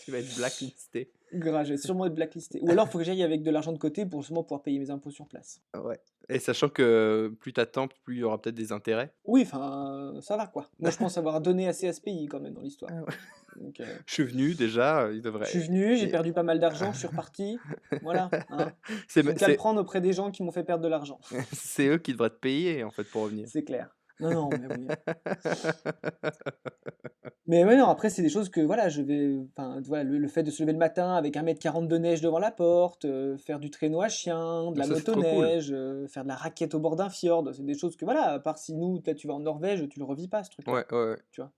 tu vas être blacklisté. grave, je vais sûrement être blacklisté. Ou alors, il faut que j'aille avec de l'argent de côté pour justement pouvoir payer mes impôts sur place. Ouais. Et sachant que plus t'attends, plus il y aura peut-être des intérêts. Oui, enfin, ça va quoi. Moi, je pense avoir donné assez à ce pays quand même dans l'histoire. Ah ouais. Donc, Je suis venu déjà, il je suis devrait. venu, j'ai Et- perdu pas mal d'argent, je suis reparti. Voilà, hein. c'est, J'ai qu'à le c'est, prendre auprès des gens qui m'ont fait perdre de l'argent. c'est eux qui devraient te payer en fait pour revenir. C'est clair. Non, non, mais oui. Mais ouais, non, après, c'est des choses que, voilà, je vais. Enfin, voilà, le fait de se lever le matin avec 1,40 m de neige devant la porte, faire du traîneau à chien, de la Ça, c'est trop cool. motoneige, faire de la raquette au bord d'un fjord, c'est des choses que, voilà, à part si nous, peut-être tu vas en Norvège, tu le revis pas, ce truc-là. Ouais, ouais, ouais. Tu vois.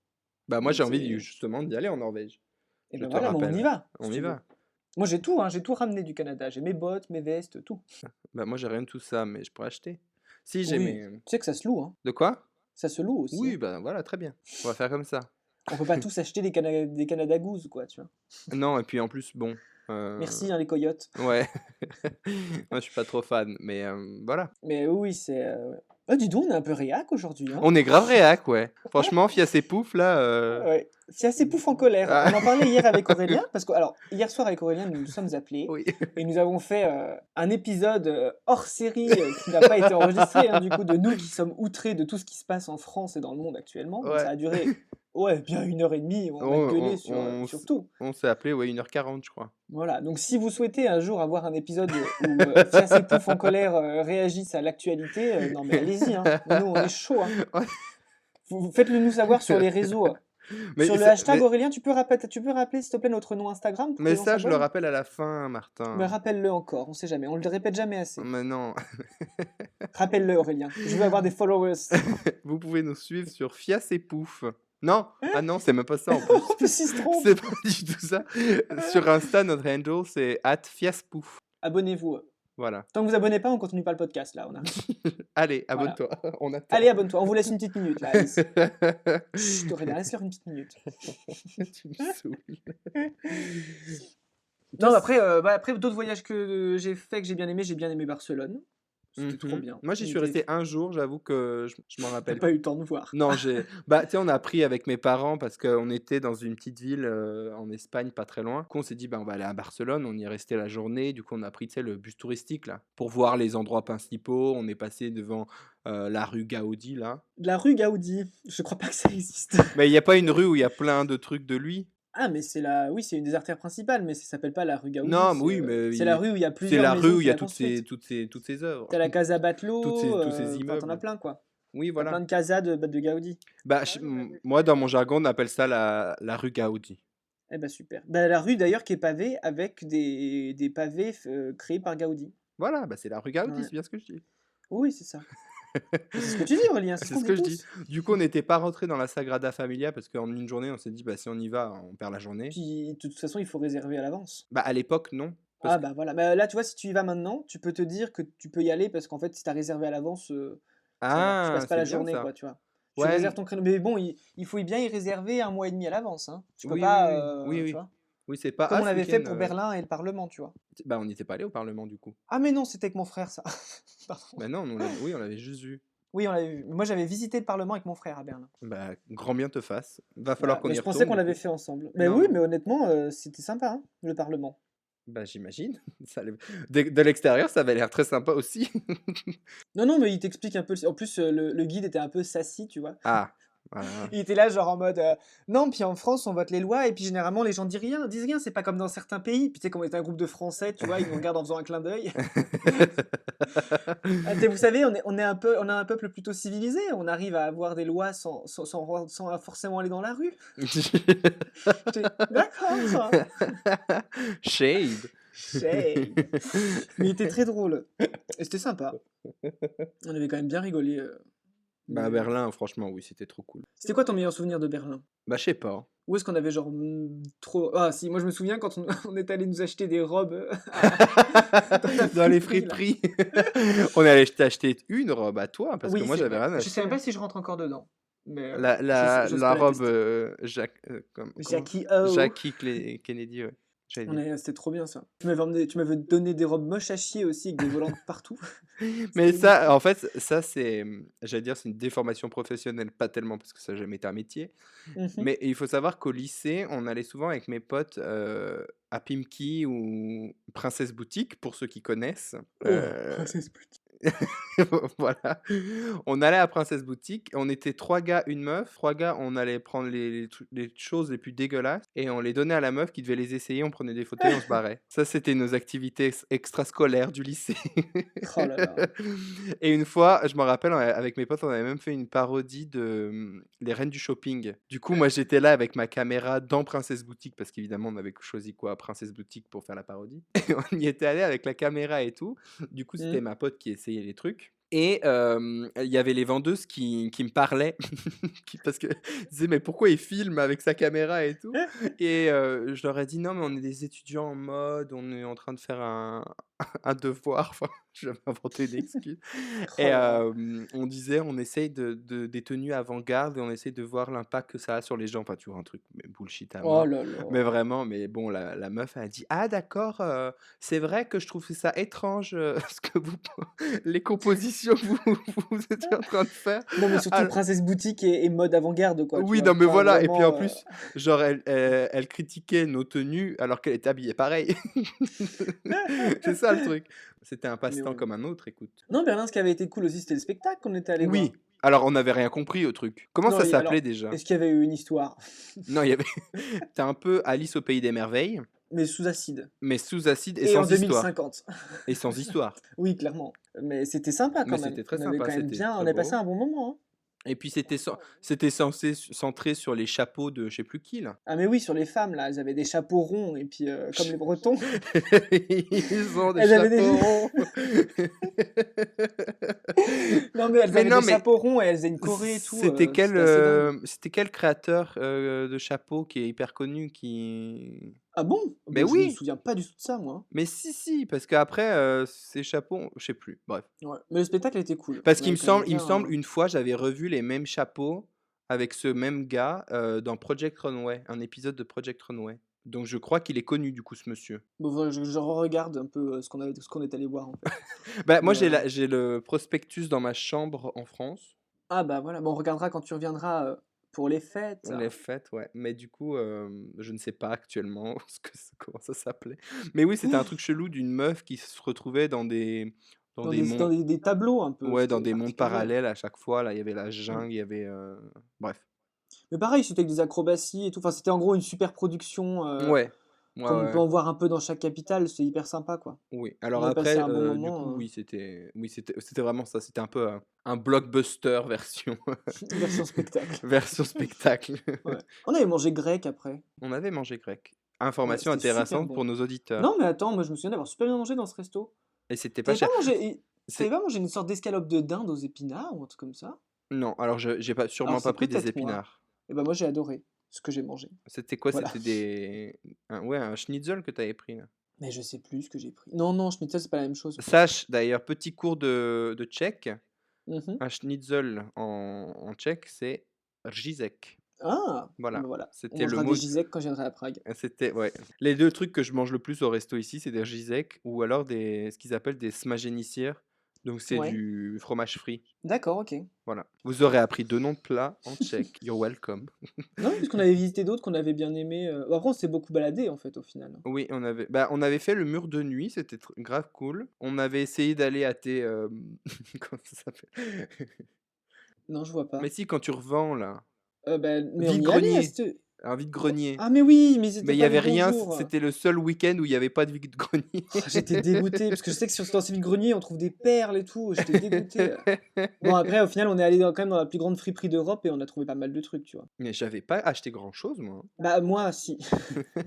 Bah moi Donc, j'ai envie c'est. justement d'y aller en Norvège. Et Je ben te voilà, mais on y rappelle. va, si On y tu veux. va. Moi, j'ai tout ramené du Canada. J'ai mes bottes, mes vestes, tout. Bah moi j'ai rien de tout ça, mais je pourrais acheter. Si j'ai Oui, mes. tu sais que ça se loue, hein. De quoi? Ça se loue aussi, Oui, hein. bah voilà, très bien. On va faire comme ça. On peut pas tous acheter des Canada Goose, quoi, tu vois. Non, et puis en plus, bon. Merci, hein, les coyotes. Ouais. Moi je suis pas trop fan, mais voilà. Mais oui, c'est. Ouais. Ah, dis donc, on est un peu réac aujourd'hui, hein. On est grave réac, ouais. Franchement, Fia ces poufs là. Ouais. C'est assez pouf en colère. Ah. On en parlait hier avec Aurélien, parce que, alors, hier soir avec Aurélien, nous nous sommes appelés Oui. et nous avons fait un épisode hors série qui n'a pas été enregistré, hein, du coup, de nous qui sommes outrés de tout ce qui se passe en France et dans le monde actuellement. Donc, ça Ouais. a duré, ouais, bien 1 h 30. On a gueulé sur tout. On s'est appelé, ouais, 1h40, je crois. Voilà. Donc, si vous souhaitez un jour avoir un épisode où Fias et Pouf en colère réagissent à l'actualité, non, mais allez-y, hein. Nous, on est chaud, hein. Ouais. Faites-le nous savoir sur les réseaux. Mais, Sur le hashtag Aurélien, tu peux rappeler s'il te plaît notre nom Instagram pour que mais les gens ça, je le s'abonnent? rappelle à la fin, Mais Martin. rappelle-le encore, on sait jamais, on le répète jamais assez. Mais non. Rappelle-le Aurélien, je veux avoir des followers. Vous pouvez nous suivre sur Fias et Pouf. Non, ah non, c'est même pas ça en plus. En plus, il se trompe. C'est pas du tout ça. Sur Insta, notre handle, c'est @fiaspouf. Abonnez-vous. Voilà. Tant que vous abonnez pas, on continue pas le podcast, là, on arrête. Allez, Voilà. abonne-toi. On attend. Allez, abonne-toi, on vous laisse une petite minute, là, Alice. Chut, Aurélien, laisse-leur une petite minute. Tu me saoules. Non, après, après d'autres voyages que j'ai fait, que j'ai bien aimé Barcelone. C'était trop bien. Moi, j'y Il suis était- resté un jour, j'avoue que je m'en T'as rappelle. pas eu le temps de voir. Non, bah, tu sais, on a pris avec mes parents parce qu'on était dans une petite ville en Espagne, pas très loin. Du coup, on s'est dit, bah, on va aller à Barcelone, on y est resté la journée. Du coup, on a pris, tu sais, le bus touristique, là, pour voir les endroits principaux. On est passé devant la rue Gaudi, là. La rue Gaudi, je crois pas que ça existe. Mais il n'y a pas une rue où il y a plein de trucs de lui. Ah, mais oui, c'est une des artères principales, mais ça s'appelle pas la rue Gaudi. Non, c'est, mais oui, mais c'est la rue où il y a c'est plusieurs la maisons rue où il y qu'il a a construites. toutes ces œuvres. T'as la Casa Batlló, tous ces enfin, t'en as immeubles. plein, quoi. Oui, T'as voilà. plein de casas de Gaudi. Bah, moi, dans mon jargon, on appelle ça la rue Gaudi. Eh ben super. Bah, la rue d'ailleurs qui est pavée avec des pavés créés par Gaudi. Voilà, bah, c'est la rue Gaudi, Ouais. c'est bien ce que je dis. Oui, c'est ça. C'est ce que tu dis, Aurélien, c'est C'est ce ce qu'on que dit je dis. tous. Du coup, on n'était pas rentré dans la Sagrada Familia parce qu'en une journée, on s'est dit, bah, si on y va, on perd la journée. Puis de toute façon, il faut réserver à l'avance. Bah, à l'époque, non. Parce Ah bah voilà. Bah, là, tu vois, si tu y vas maintenant, tu peux te dire que tu peux y aller parce qu'en fait, si t'as réservé à l'avance, ça va. Tu passes pas c'est la bien journée, ça. quoi, tu vois. Tu Ouais, réserves ton créneau. Mais bon, il faut bien y réserver 1 mois et demi à l'avance, hein. Tu peux oui, pas, oui, tu oui. vois. Oui, c'est pas. Comme Ah, on ce avait fait week-end, pour Berlin et le Parlement, tu vois. bah, on n'était pas allé au Parlement, du coup. Ah mais non, c'était avec mon frère, ça. Pardon. Bah, non, oui, on l'avait juste vu. Oui, on l'avait vu. Moi, j'avais visité le Parlement avec mon frère à Berlin. Bah, grand bien te fasse. Va falloir Voilà. qu'on Mais y je pensais retourne, qu'on du l'avait coup. fait ensemble. Mais Non, oui, non. mais honnêtement, c'était sympa, hein, le Parlement. Bah, j'imagine. De l'extérieur, ça avait l'air très sympa aussi. Non, non, mais il t'explique un peu. En plus, le guide était un peu sassy, tu vois. Ah, voilà. Il était là, genre en mode non, puis en France, on vote les lois, et puis généralement, les gens disent rien, c'est pas comme dans certains pays. Puis tu sais, comme on était un groupe de Français, tu vois, ils nous regardent en faisant un clin d'œil. Ah, vous savez, on a un peuple plutôt civilisé, on arrive à avoir des lois sans forcément aller dans la rue. J'étais, d'accord, Shade. shade. Mais il était très drôle. Et c'était sympa. On avait quand même bien rigolé. Bah, Mais- Berlin, franchement, oui, c'était trop cool. C'était quoi ton meilleur souvenir de Berlin? Bah, je sais pas. Où est-ce qu'on avait genre trop... Ah si, moi je me souviens quand on est allé nous acheter des robes Dans les friperies, friperies. On allait t'acheter une robe à toi, parce que Oui, moi, c'est j'avais vrai. rien Je acheté. sais même pas si je rentre encore dedans. Mais j'ose La pas robe tester. Jackie O. Jackie Kennedy, ouais. J'allais dire. C'était trop bien ça. Tu m'avais donné des robes moches à chier aussi avec des volants partout. Mais C'était ça, en fait, ça, j'allais dire, c'est une déformation professionnelle, pas tellement parce que ça n'a jamais été un métier. Mhm. Mais il faut savoir qu'au lycée, on allait souvent avec mes potes à Pimki ou Princesse Boutique, pour ceux qui connaissent. Oh, Princesse Boutique. Voilà. On allait à Princesse Boutique, on était 3 gars, une meuf. 3 gars, on allait prendre les choses les plus dégueulasses et on les donnait à la meuf qui devait les essayer, on prenait des photos et on se barrait. Ça, c'était nos activités extrascolaires du lycée. Oh là là. Et une fois, je me rappelle, avec mes potes, on avait même fait une parodie de Les Reines du Shopping. Du coup, moi, j'étais là avec ma caméra dans Princesse Boutique, parce qu'évidemment, on avait choisi quoi, Princesse Boutique pour faire la parodie. Et on y était allé avec la caméra et tout. Du coup, c'était ma pote qui essayait les trucs. Et il y avait les vendeuses qui me parlaient, parce qu'elles disaient, mais pourquoi il filme avec sa caméra et tout? Et je leur ai dit, non, mais on est des étudiants en mode, on est en train de faire un devoir. Enfin, je vais m'inventer une excuse. Oh Et là là. on disait, on essaye des tenues avant-garde et on essaye de voir l'impact que ça a sur les gens. Enfin, tu vois, un truc mais bullshit à Oh mort. là là. Mais vraiment, mais bon, la meuf a dit, ah d'accord, c'est vrai que je trouve ça étrange ce que les compositions que vous étiez en train de faire. Non mais surtout Alors- Princesse Boutique et mode avant-garde quoi. tu Oui, vois. non, mais Enfin, voilà. Et puis en vraiment, plus, genre, elle critiquait nos tenues alors qu'elle était habillée pareil. C'est ça le truc. C'était un Mais passe-temps ouais. comme un autre, écoute. Non, Berlin, ce qui avait été cool aussi, c'était le spectacle qu'on était allé voir. Oui. Alors, on n'avait rien compris au truc. Comment Non, ça alors, s'appelait déjà? est-ce qu'il y avait eu une histoire? Non, il y avait. T'es un peu Alice au pays des merveilles, Mais sous acide. mais sous acide et Et en sans histoire. 2050. Et sans histoire. Oui, clairement. Mais c'était sympa quand Mais même. c'était très On avait sympa, quand même c'était bien, très on a beau. passé un bon moment, hein. Et puis c'était censé centrer sur les chapeaux de je sais plus qui là. Ah mais oui, sur les femmes là, elles avaient des chapeaux ronds et puis comme les Bretons. Ils ont des Elles avaient des- chapeaux ronds. Non, mais elles Mais avaient non, des mais chapeaux ronds et elles faisaient une choré et tout, c'était quel créateur de chapeau qui est hyper connu qui. Ah bon? Mais Bah, je me oui, souviens pas du tout de ça, moi, hein. mais si, parce qu'après, ces chapeaux, je sais plus, bref. Ouais, mais le spectacle était cool. Parce On qu'il me avait quand même semble, il me bien, semble une fois, j'avais revu les mêmes chapeaux avec ce même gars dans Project Runway, un épisode de Project Runway. Donc je crois qu'il est connu du coup ce monsieur. bon, voilà, je regarde un peu, ce qu'on est allé voir, en fait. Bah moi Mais, j'ai le prospectus dans ma chambre en France. ah bah, voilà, bon, on regardera quand tu reviendras, pour les fêtes. Les fêtes, ouais. Mais du coup, je ne sais pas actuellement comment ça s'appelait. Mais oui, c'était un truc chelou d'une meuf qui se retrouvait dans des Dans mondes, des tableaux un peu, ouais, dans c'était des mondes particulier, hein. parallèles à chaque fois. Là, il y avait la Ouais. jungle, il y avait, bref. Mais pareil, c'était avec des acrobaties et tout, enfin, c'était en gros une super production, Ouais, ouais, comme on peut ouais. en voir un peu dans chaque capitale, c'est hyper sympa, quoi. Oui. On Alors avait passé après, un bon du coup, moment, oui, c'était vraiment ça. C'était un peu un blockbuster version version spectacle. version spectacle. Ouais. On avait mangé grec après. On avait mangé grec. Ouais, Information c'était super intéressante pour bon. nos auditeurs. Non, mais attends, moi je me souviens d'avoir super bien mangé dans ce resto. Et c'était pas T'avais pas cher. mangé, t'avais C'est pas mangé une sorte d'escalope de dinde aux épinards ou un truc comme ça? Non, alors je j'ai pas Alors sûrement pas c'est pris des peut-être moi. épinards. Et ben moi j'ai adoré ce que j'ai mangé. C'était quoi? Voilà. C'était un schnitzel que tu avais pris, là? Mais je sais plus ce que j'ai pris. Non, non, schnitzel, c'est pas la même chose, je pense. Sache d'ailleurs, petit cours de tchèque, Mhm. un schnitzel en tchèque, c'est rřízek. Ah, ben Voilà, voilà. On c'était le mangera des mot gisèques quand je viendrai à Prague. c'était ouais. Les 2 trucs que je mange le plus au resto ici, c'est des rřízek ou alors ce qu'ils appellent des smaženícière, donc c'est Ouais. du fromage frit. D'accord, ok. Voilà. Vous aurez appris 2 noms de plats en tchèque. You're welcome. Non, parce qu'on avait visité d'autres qu'on avait bien aimé. Bon, après, on s'est beaucoup baladé en fait au final. Oui, on avait fait le mur de nuit, c'était grave cool. On avait essayé d'aller à tes comment ça s'appelle? Non, je vois Mais pas. si, quand tu revends là, Ben, mais on y allait à vide-grenier, cette. un vide-grenier. Ah mais oui, mais Mais c'était il y pas les avait bons rien, jours. c'était le seul week-end où il y avait pas de vide-grenier. Oh, j'étais dégoûté, parce que je sais que dans ces vides-greniers, on trouve des perles et tout. J'étais dégoûté. Bon, après, au final, on est allé quand même dans la plus grande friperie d'Europe et on a trouvé pas mal de trucs, tu vois. Mais j'avais pas acheté grand-chose moi, Bah, moi, si. hein.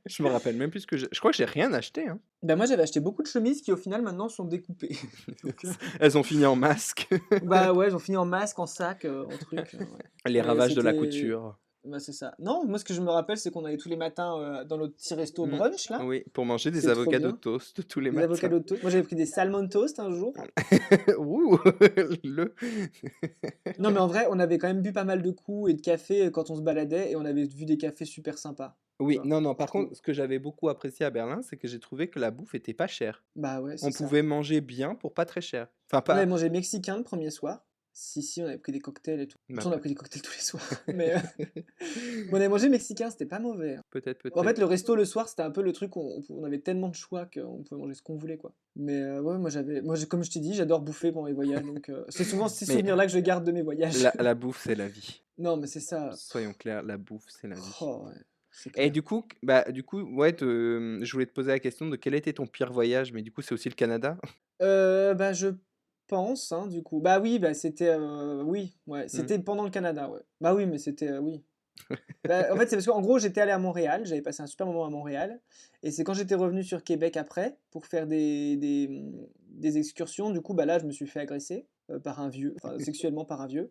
Je me rappelle même plus ce que je crois que j'ai rien acheté, hein. Bah, moi, j'avais acheté beaucoup de chemises qui, au final, maintenant, sont découpées. Donc, Elles ont fini en masque. bah ouais, j'en finis en masque, en sac, en truc. Ouais. Les Mais ravages de la c'était. couture. Bah, c'est ça. Non, moi, ce que je me rappelle, c'est qu'on allait tous les matins dans notre petit resto Mmh. brunch, là. Oui, pour manger des C'est trop avocats bien. toast tous les Des avocats matins. toast. Moi, j'avais pris des salmon toast un jour. Ouh! Le Non, mais en vrai, on avait quand même bu pas mal de coups et de café quand on se baladait et on avait vu des cafés super sympas, tu Oui, vois, non, je par trouve. contre, ce que j'avais beaucoup apprécié à Berlin, c'est que j'ai trouvé que la bouffe était pas chère. Bah ouais, On c'est ça. pouvait manger bien pour pas très cher. Enfin, On avait pas. mangé mexicain le premier soir. Si, on avait pris des cocktails et tout. De toute Bah, façon, on a pris des cocktails tous les soirs. Mais on avait mangé mexicain, c'était pas mauvais, hein. peut-être, En peut-être. fait, le resto le soir, c'était un peu le truc où on avait tellement de choix qu'on pouvait manger ce qu'on voulait, quoi. Mais ouais, comme je t'ai dit, j'adore bouffer pendant mes voyages. Donc c'est souvent ces Mais souvenirs-là que je garde de mes voyages. la bouffe, c'est la vie. Non, mais c'est ça. Soyons clairs, la bouffe, c'est la vie. Oh, ouais, c'est Et clair. du coup, ouais, je voulais te poser la question de quel était ton pire voyage, mais du coup, c'est aussi le Canada? Bah, je pense, hein, du coup. Bah oui, bah c'était, oui, ouais, Mmh. c'était pendant le Canada, ouais. Bah oui, mais c'était, oui. Bah, en fait, c'est parce qu'en gros, j'étais allé à Montréal, j'avais passé un super moment à Montréal, et c'est quand j'étais revenu sur Québec après, pour faire des excursions, du coup, bah là, je me suis fait agresser par un vieux, enfin sexuellement par un vieux,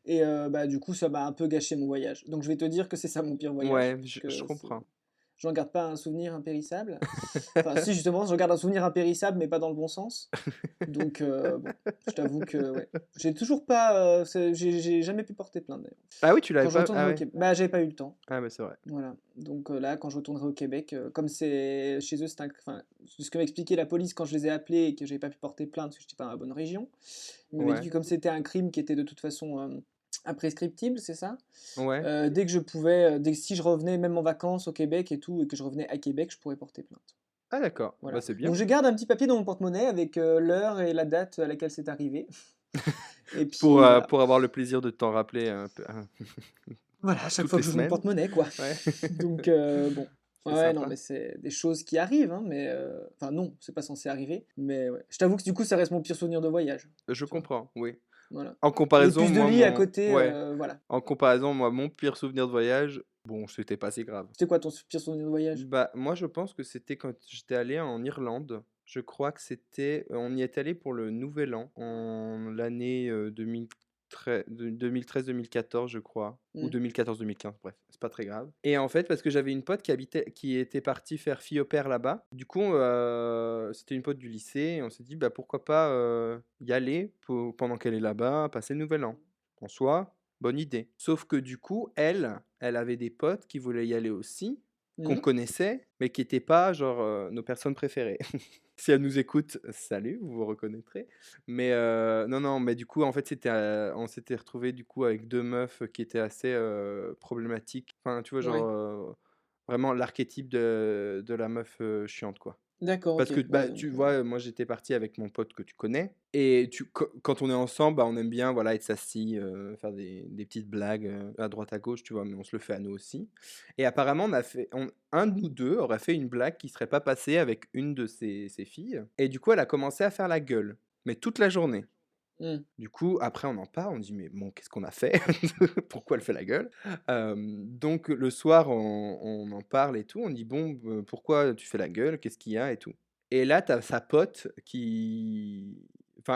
et bah du coup, ça m'a un peu gâché mon voyage. Donc je vais te dire que c'est ça mon pire voyage, Ouais, parce je que comprends. j'en garde pas un souvenir impérissable. Enfin, si, justement, j'en garde un souvenir impérissable, mais pas dans le bon sens. Donc, bon, je t'avoue que, ouais. J'ai toujours pas, j'ai jamais pu porter plainte, d'ailleurs. Ah oui, tu l'avais Quand je pas? Ah retournerai au ouais? Québec, bah, j'avais pas eu le temps. Ah bah, c'est vrai. Voilà. Donc, là, quand je retournerai au Québec, comme c'est chez eux, c'est enfin, c'est ce que m'a expliqué la police quand je les ai appelés et que j'avais pas pu porter plainte parce que j'étais pas dans la bonne région. Ils m'avaient dit Ouais, que comme c'était un crime qui était de toute façon imprescriptible, c'est ça? ouais. Dès que je pouvais, si je revenais même en vacances au Québec et tout, et que je revenais à Québec, je pourrais porter plainte. Ah d'accord, bah, Voilà. c'est Donc bien. je garde un petit papier dans mon porte-monnaie avec l'heure et la date à laquelle c'est arrivé. Et Pour, puis voilà. pour avoir le plaisir de t'en rappeler un peu, Voilà, à chaque toutes fois les que j'ouvre mon semaines. porte-monnaie, quoi. Ouais, Donc bon. c'est Ouais, non, sympa. mais c'est des choses qui arrivent, hein, mais enfin non, c'est pas censé arriver. Mais ouais. Je t'avoue que du coup, ça reste mon pire souvenir de voyage. Je Tu vois. comprends, oui. Voilà. En Les comparaison, puces de moi, lit à côté, ouais, voilà. en comparaison, moi, mon pire souvenir de voyage, bon, c'était pas si grave. C'était quoi ton pire souvenir de voyage? Bah, moi, je pense que c'était quand j'étais allé en Irlande. Je crois que c'était on y est allé pour le nouvel an, en l'année, 2013-2014 je crois, ou Mmh. 2014-2015, bref, c'est pas très grave. Et en fait, parce que j'avais une pote qui était partie faire fille au père là-bas, du coup, c'était une pote du lycée et on s'est dit: «Bah, pourquoi pas, y aller pendant qu'elle est là-bas, passer le nouvel an?» En soi, bonne idée. Sauf que du coup, elle avait des potes qui voulaient y aller aussi, qu'on Mmh. connaissait, mais qui étaient pas genre, nos personnes préférées. Si elle nous écoute, salut, vous vous reconnaîtrez. Mais non, non, mais du coup, en fait, on s'était retrouvés du coup avec 2 meufs qui étaient assez, problématiques. Enfin, tu vois, genre, Ouais. vraiment l'archétype de la meuf, chiante, quoi. D'accord, Parce OK. que, Ouais, bah, donc tu vois, moi, j'étais parti avec mon pote que tu connais et quand on est ensemble, bah, on aime bien, voilà, être assis, faire des petites blagues, à droite à gauche, tu vois? Mais on se le fait à nous aussi et apparemment, un de nous 2 aurait fait une blague qui serait pas passée avec une de ces filles et du coup, elle a commencé à faire la gueule, mais toute la journée. mmh. Du coup, après, on en parle, on dit: «Mais bon, qu'est-ce qu'on a fait? Pourquoi elle fait la gueule?» Donc le soir, on en parle et tout, on dit: «Bon, pourquoi tu fais la gueule? Qu'est-ce qu'il y a et tout?» Et là, tu as sa pote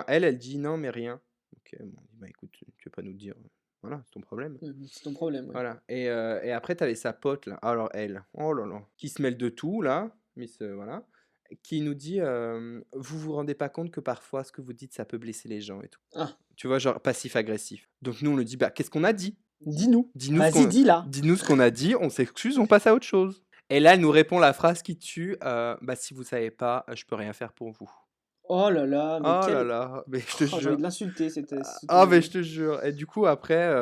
elle dit: «Non, mais rien». OK, bon, on dit: «Bah, écoute, tu veux pas nous dire, voilà, c'est ton problème». C'est ton problème, ouais. Voilà et après tu avais sa pote là, alors elle, oh là là, qui se mêle de tout là, voilà, qui nous dit, «Vous vous rendez pas compte que parfois ce que vous dites, ça peut blesser les gens et tout». Ah, Tu vois? Genre passif-agressif. Donc nous, on lui dit: «Bah, qu'est-ce qu'on a dit? dis-nous. Dis-nous ce Vas-y, qu'on dis-la. dis-nous ce qu'on a dit, on s'excuse, on passe à autre chose». Et là, elle nous répond la phrase qui tue, «Bah, si vous savez pas, je peux rien faire pour vous». Oh là là, mais Oh là quelle là, mais je te oh, j'ai envie jure. de l'insulter cette, Ah, mais je te jure. Et du coup, après,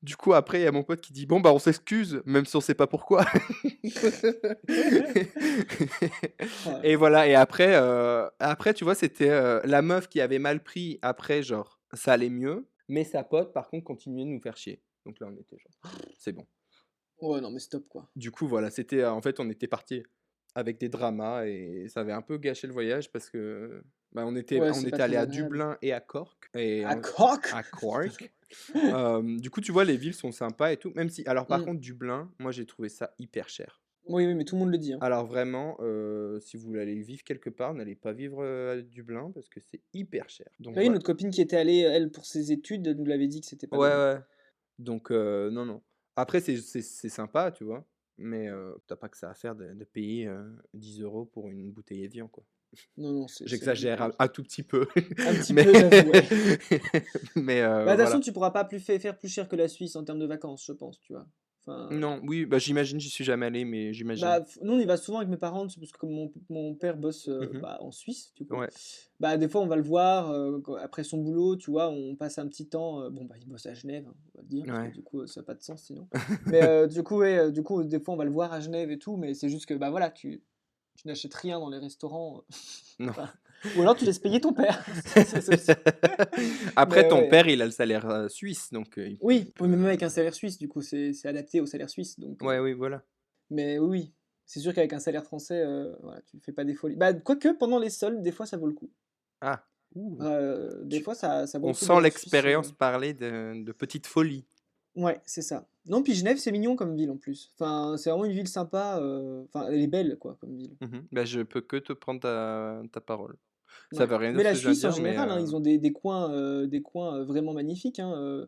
du coup, après, il y a mon pote qui dit: «Bon, bah, on s'excuse, même si on sait pas pourquoi». Oh là Et là. voilà et après, tu vois, c'était, la meuf qui avait mal pris. Après, genre, ça allait mieux, mais sa pote, par contre, continuait de nous faire chier. Donc là, on était genre: «C'est bon». Ouais, non, mais stop, quoi. Du coup, voilà, c'était, en fait, on était partis avec des dramas et ça avait un peu gâché le voyage parce que, bah, on était Ouais, on c'est pas était très allés à agréable. Dublin et à Cork et À Cork? à Cork. Du coup, tu vois, les villes sont sympas et tout, même si alors par Mmh. contre Dublin, moi j'ai trouvé ça hyper cher. Oui, oui, mais tout le monde le dit, hein. Alors vraiment, si vous voulez aller vivre quelque part, n'allez pas vivre, à Dublin parce que c'est hyper cher. Donc Oui, voilà. notre copine qui était allée, elle, pour ses études, nous l'avait dit que c'était pas Ouais, donné. ouais. Donc non, non. Après c'est sympa, tu vois? Mais tu pas que ça à faire de payer, 10 € pour une bouteille Evian, quoi. Non, non, c'est J'exagère ridicule. un tout petit peu, Un petit mais peu, j'avoue, ouais. mais Bah, de toute façon, voilà. tu pourras pas faire plus cher que la Suisse en termes de vacances, je pense, tu vois? Enfin, Non, oui, bah, j'imagine, j'y suis jamais allé, mais j'imagine. bah, nous, on y va souvent avec mes parents, c'est parce que comme mon père bosse, Mmh. bah, en Suisse, du coup, Ouais. bah, des fois, on va le voir, après son boulot, tu vois? On passe un petit temps, bon, bah, il bosse à Genève, hein, on va le dire, parce que Ouais. du coup, ça a pas de sens sinon. Mais du coup, ouais, du coup, des fois, on va le voir à Genève et tout, mais c'est juste que, bah, voilà, tu n'achètes rien dans les restaurants, Non. enfin, ou alors tu laisses payer ton père, c'est aussi. Après, Mais ton ouais. père, il a le salaire, suisse, donc il Oui, oui, peut mais même avec un salaire suisse, du coup, c'est adapté au salaire suisse, donc ouais, oui, voilà. mais oui, oui. C'est sûr qu'avec un salaire français, voilà, tu fais pas des folies. Bah, quoique pendant les soldes, des fois, ça vaut le coup. Ah! Ouh! Des Tu fois, ça vaut On le coup sent d'aller en Suisse, l'expérience parler de petites folies. ouais, c'est ça. Non, puis Genève, c'est mignon comme ville, en plus. Enfin, c'est vraiment une ville sympa, enfin, elle est belle, quoi, comme ville. Mmh. Bah, je peux que te prendre ta parole. Ça Ouais. veut rien dire Mais ce la que je viens de Suisse, en dire, mais général, hein, ils ont des coins, vraiment magnifiques, hein,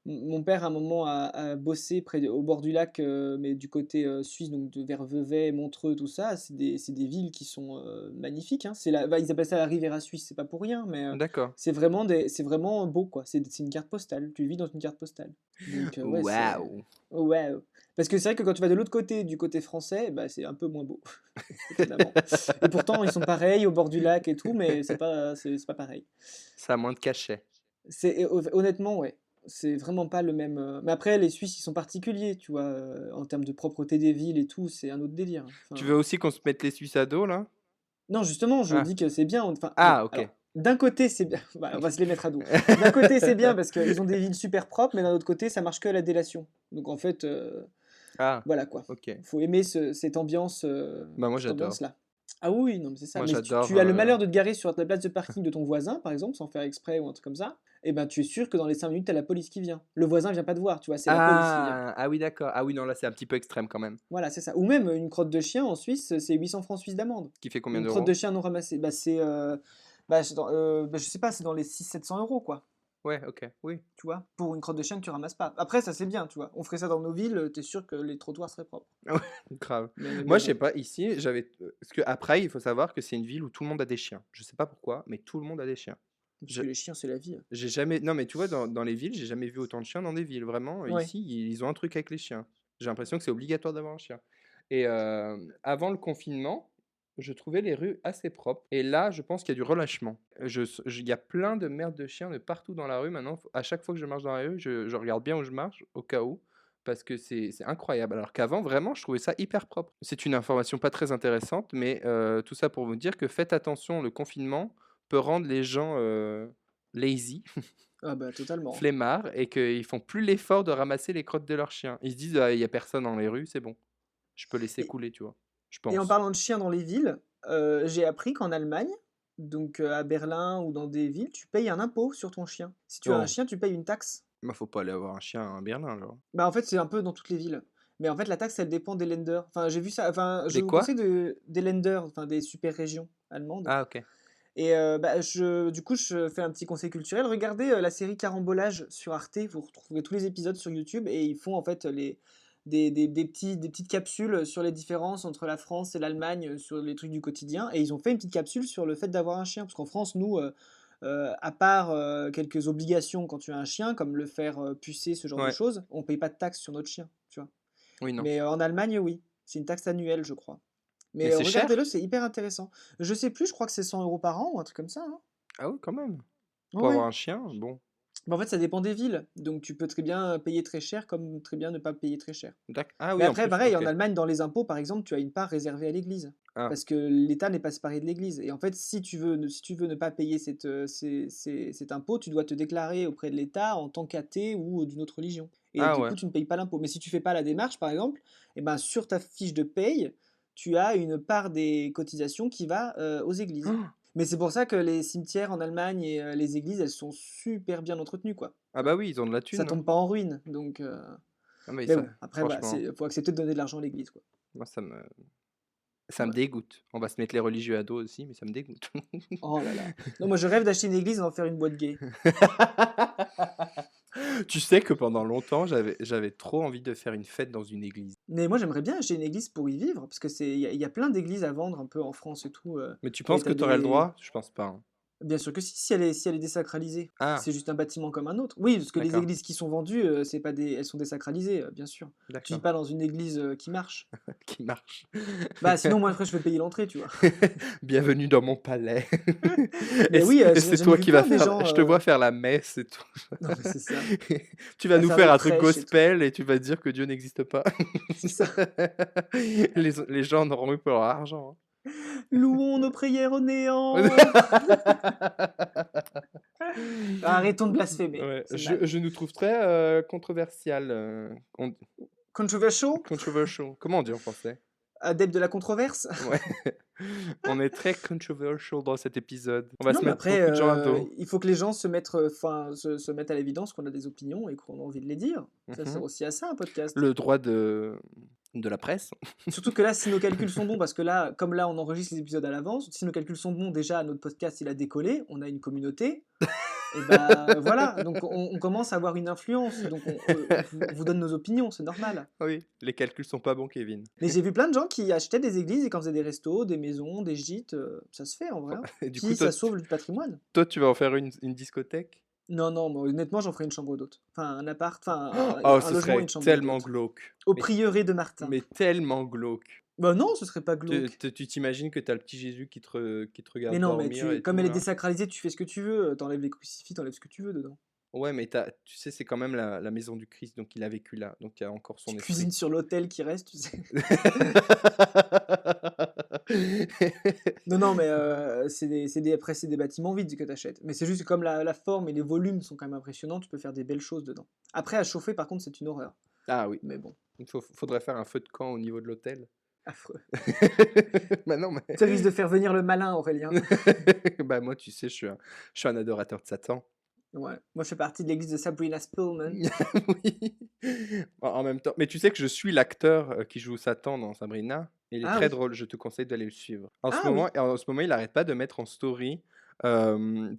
mon père, à un moment, a bossé au bord du lac, mais du côté, suisse, donc vers Vevey, Montreux, tout ça. C'est des villes qui sont, magnifiques, hein. Ils appellent ça la Riviera suisse, c'est pas pour rien, mais, d'accord. c'est vraiment beau, quoi. C'est une carte postale. Tu vis dans une carte postale. Donc, ouais, Waouh! ouais, parce que c'est vrai que quand tu vas de l'autre côté, du côté français, bah, c'est un peu moins beau, étonnamment. Et pourtant, ils sont pareils au bord du lac et tout, mais c'est pas pareil. Ça a moins de cachet. Honnêtement, ouais. C'est vraiment pas le même, mais après les Suisses, ils sont particuliers, tu vois? En termes de propreté des villes et tout, c'est un autre délire, hein. Tu veux Enfin, aussi qu'on se mette les Suisses à dos, là? non, justement, je Ah. dis que c'est bien, enfin, bon, Ah, OK. alors, d'un côté, c'est bien, bah, on va se les mettre à dos. D'un côté, c'est bien parce qu'ils ont des villes super propres, mais d'un autre côté, ça marche que à la délation. Donc en fait, Ah, voilà quoi. OK. Faut aimer cette ambiance, Bah, moi, cette j'adore. ambiance-là. Ah oui, non, mais c'est ça. Moi, Mais si tu, j'adore. tu as le malheur de te garer sur la place de parking de ton voisin, par exemple, sans faire exprès ou un truc comme ça, et ben tu es sûr que dans les 5 minutes, t'as la police qui vient. Le voisin vient pas te voir, tu vois, c'est la police qui vient. Ah, ah oui, d'accord. Ah oui, non, là, c'est un petit peu extrême quand même. Voilà, c'est ça. Ou même une crotte de chien en Suisse, c'est 800 francs suisses d'amende. Qui fait combien Une crotte de d'euros? chien non ramassée, je sais pas, c'est dans les 600-700 euros, quoi. Ouais, ok, oui. Tu vois, pour une crotte de chien que tu ramasses pas. Après, ça c'est bien, tu vois. On ferait ça dans nos villes, t'es sûr que les trottoirs seraient propres. Ouais, grave. Mais Moi, je sais bon, pas, ici, parce que après, il faut savoir que c'est une ville où tout le monde a des chiens. Je sais pas pourquoi, mais tout le monde a des chiens. parce Je- que les chiens, c'est la vie. J'ai jamais. Non, mais tu vois, dans les villes, j'ai jamais vu autant de chiens dans des villes. Vraiment, Ouais. ici, ils ont un truc avec les chiens. J'ai l'impression que c'est obligatoire d'avoir un chien. Et avant le confinement, je trouvais les rues assez propres. Et là, je pense qu'il y a du relâchement. Il y a plein de merdes de chiens de partout dans la rue. Maintenant, à chaque fois que je marche dans la rue, je regarde bien où je marche, au cas où. Parce que c'est incroyable. Alors qu'avant, vraiment, je trouvais ça hyper propre. C'est une information pas très intéressante, mais tout ça pour vous dire que faites attention, le confinement peut rendre les gens lazy, Ah bah totalement. flemmards, et qu'ils font plus l'effort de ramasser les crottes de leurs chiens. Ils se disent, ah, il y a personne dans les rues, c'est bon. Je peux laisser Et, couler, tu vois. Je et en pense. parlant de chiens dans les villes, j'ai appris qu'en Allemagne, donc à Berlin ou dans des villes, tu payes un impôt sur ton chien. Si tu as un Oh, chien, tu payes une taxe. bah faut pas aller avoir un chien à Berlin, alors. Bah en fait, c'est un peu dans toutes les villes. Mais en fait, la taxe, elle dépend des Länder. Enfin, j'ai vu ça. Enfin, je Des vous quoi? conseille des Länder, enfin des super régions allemandes. Ah, ok. Et du coup, je fais un petit conseil culturel. Regardez la série Carambolage sur Arte. Vous retrouverez tous les épisodes sur YouTube et ils font en fait des petites capsules sur les différences entre la France et l'Allemagne sur les trucs du quotidien. Et ils ont fait une petite capsule sur le fait d'avoir un chien. Parce qu'en France, nous, à part quelques obligations quand tu as un chien, comme le faire pucer, ce genre de Ouais. choses, on paye pas de taxe sur notre chien. Tu vois. Oui, non. Mais en Allemagne, oui. C'est une taxe annuelle, je crois. Mais Mais c'est regardez-le, cher? c'est hyper intéressant. Je sais plus, je crois que c'est 100 € par an ou un truc comme ça, hein. Ah oui, quand même. Ouais, Pour avoir ouais. un chien, bon. Mais en fait, ça dépend des villes. Donc, tu peux très bien payer très cher, comme très bien ne pas payer très cher. Ah Mais oui, en après, plus, pareil, en ok. Allemagne, dans les impôts, par exemple, tu as une part réservée à l'Église. Ah, Parce que l'État n'est pas séparé de l'Église. Et en fait, si tu veux ne pas payer cet impôt, tu dois te déclarer auprès de l'État en tant qu'athée ou d'une autre religion. Et ah du ouais. coup, tu ne payes pas l'impôt. Mais si tu fais pas la démarche, par exemple, eh ben, sur ta fiche de paye, tu as une part des cotisations qui va aux églises. Mais c'est pour ça que les cimetières en Allemagne et les églises, elles sont super bien entretenues, quoi. Ah Tu bah vois. oui, ils ont de la Ça thune, hein. tombe pas en ruine. Donc, Ah mais mais ça, bon, après, voilà, franchement, faut accepter de donner de l'argent à l'église, quoi. moi, ça me Ouais. dégoûte. On va se mettre les religieux à dos aussi, mais ça me dégoûte. Oh là là. Non, moi je rêve d'acheter une église et d'en faire une boîte gay. Tu sais que pendant longtemps, j'avais trop envie de faire une fête dans une église. Mais moi j'aimerais bien acheter une église pour y vivre, parce que il y a plein d'églises à vendre un peu en France et tout. Mais tu Et penses que t'as tu aurais le des. droit? Je pense pas, hein. Bien sûr que si elle est désacralisée. Si Ah, c'est juste un bâtiment comme un autre. Oui, parce que les d'accord, églises qui sont vendues, c'est pas elles sont désacralisées, bien sûr. Tu vis d'accord. pas dans une église qui marche. Qui marche. Bah sinon moi après je vais payer l'entrée, tu vois. Bienvenue dans mon palais. Et Mais oui, c'est j'en ai toi vu qui vas plein des faire. gens. Je te vois faire la messe et tout. Non mais c'est ça. Tu vas À nous faire faire des un truc prêches et tout. gospel et tu vas dire que Dieu n'existe pas. C'est ça. Les gens en auront eu pour leur argent, Louons nos prières au hein. néant. Arrêtons de blasphémer, Ouais, c'est mal. je nous trouve très controversial. Controversial? Controversial. Comment on dit en français? Adepte de la controverse? Ouais. On est très controversial dans cet épisode. On va Non, se mais mettre après, beaucoup de gens à dos. il faut que les gens se mettent à l'évidence qu'on a des opinions et qu'on a envie de les dire. Ça sert Mhm. aussi à ça, un podcast. Le droit de la presse. Surtout que là, si nos calculs sont bons, parce que là, comme là, on enregistre les épisodes à l'avance, si nos calculs sont bons, déjà, notre podcast, il a décollé, on a une communauté, et bah voilà, donc on commence à avoir une influence, donc on vous donne nos opinions, c'est normal. Oui, les calculs sont pas bons, Kevin. Mais j'ai vu plein de gens qui achetaient des églises et qui en faisaient des restos, des maisons, des gîtes, ça se fait en vrai, hein. Et du coup, Puis ça sauve du patrimoine. toi, tu vas en faire une discothèque? Non, non, moi, honnêtement, j'en ferai une chambre d'hôte. Enfin, un appart, enfin, Oh, un ce logement et serait une chambre tellement d'hôte. glauque. Au prieuré de Martin. Mais tellement glauque. Bah non, ce serait pas glauque. Tu t'imagines que t'as le petit Jésus qui te Mais regarde non, mais dormir et comme tout, elle est là. désacralisée, tu fais ce que tu veux. T'enlèves les crucifix, t'enlèves ce que tu veux dedans. Ouais, mais tu sais, c'est quand même la maison du Christ, donc il a vécu là, donc il y a encore Tu son cuisines esprit. sur l'autel qui reste, tu sais. Non, non, mais après, c'est des bâtiments vides que t'achètes. Mais c'est juste que comme la forme et les volumes sont quand même impressionnants, tu peux faire des belles choses dedans. Après, à chauffer, par contre, c'est une horreur. Ah oui, Mais bon. faudrait faire un feu de camp au niveau de l'hôtel. Affreux. Bah non, mais Tu risques de faire venir le malin, Aurélien. bah moi, tu sais, je suis un adorateur de Satan. Ouais. Moi, je fais partie de l'église de Sabrina Spellman. Oui. En même temps, mais tu sais que je suis l'acteur qui joue Satan dans Sabrina. Il est Ah très oui. drôle, je te conseille d'aller le suivre. Ah oui. En ce moment, il arrête pas de mettre en story, tu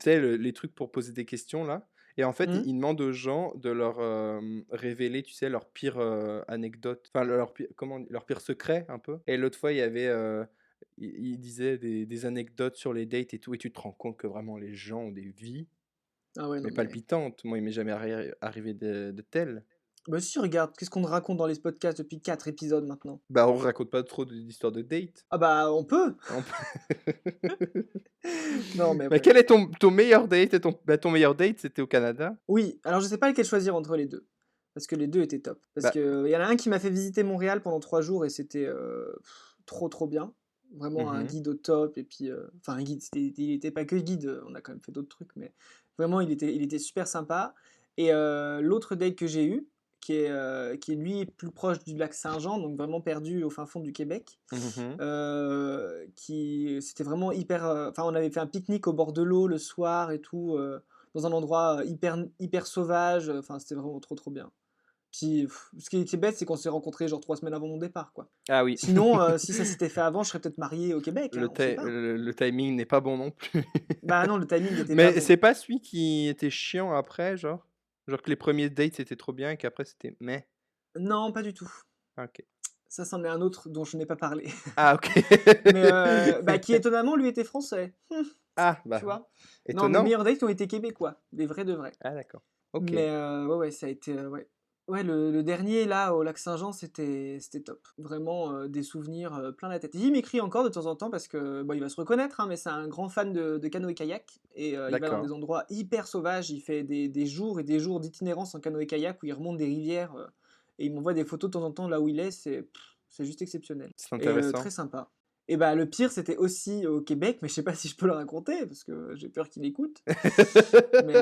sais, les trucs pour poser des questions là. Et en fait, Mmh. il demande aux gens de leur révéler, tu sais, leur pire anecdote, enfin leur pire secret un peu. Et l'autre fois, il y avait, il disait des anecdotes sur les dates et tout, et tu te rends compte que vraiment les gens ont des vies, Ah ouais, non mais mais palpitantes. Moi, il m'est jamais arrivé de telles. bah si, regarde, qu'est-ce qu'on te raconte dans les podcasts depuis 4 épisodes maintenant? Bah, on raconte pas trop d'histoires de date. Ah bah, on peut! On peut Non mais Bah, bref. quel est ton meilleur date et ton meilleur date, c'était au Canada? Oui, alors je sais pas lequel choisir entre les 2 parce que les 2 étaient top. Parce Bah, qu'il y en a un qui m'a fait visiter Montréal pendant 3 jours et c'était, trop, trop bien. Vraiment un mmh guide au top et puis, enfin un guide, il était pas que guide, on a quand même fait d'autres trucs, mais vraiment il était super sympa et l'autre date que j'ai eu, qui est lui plus proche du lac Saint-Jean, donc vraiment perdu au fin fond du Québec, Mmh. qui c'était vraiment hyper, enfin on avait fait un pique-nique au bord de l'eau le soir et tout, dans un endroit hyper, hyper sauvage, enfin c'était vraiment trop trop bien. Puis ce qui était bête, c'est qu'on s'est rencontrés genre 3 semaines avant mon départ, quoi. Ah oui, Sinon, si ça s'était fait avant, je serais peut-être marié au Québec, hein, on sait pas. le timing n'est pas bon non plus. Bah non, le timing était pas Mais bon. c'est pas celui qui était chiant après, genre? Genre que les premiers dates, c'était trop bien et qu'après c'était meh? Non, pas du tout. Ah OK. Ça, c'en est un autre dont je n'ai pas parlé. Ah OK. Mais bah, qui étonnamment, lui était français. Ah, Tu bah, vois? Non, mes étonnant. meilleurs dates ont été québécois, des vrais de vrais. Ah d'accord. OK. Mais ouais, ouais, ça a été, ouais. Ouais, le dernier là, au lac Saint-Jean, c'était top. Vraiment, des souvenirs, plein la tête. Il m'écrit encore de temps en temps parce que, bon, il va se reconnaître, hein, mais c'est un grand fan de canoë-kayak et il va dans D'accord. des endroits hyper sauvages. Il fait des jours et des jours d'itinérance en canoë-kayak où il remonte des rivières, et il m'envoie des photos de temps en temps là où il est. C'est juste exceptionnel C'est et intéressant. très sympa. Et bah, le pire, c'était aussi au Québec, mais je sais pas si je peux le raconter parce que j'ai peur qu'il écoute. Mais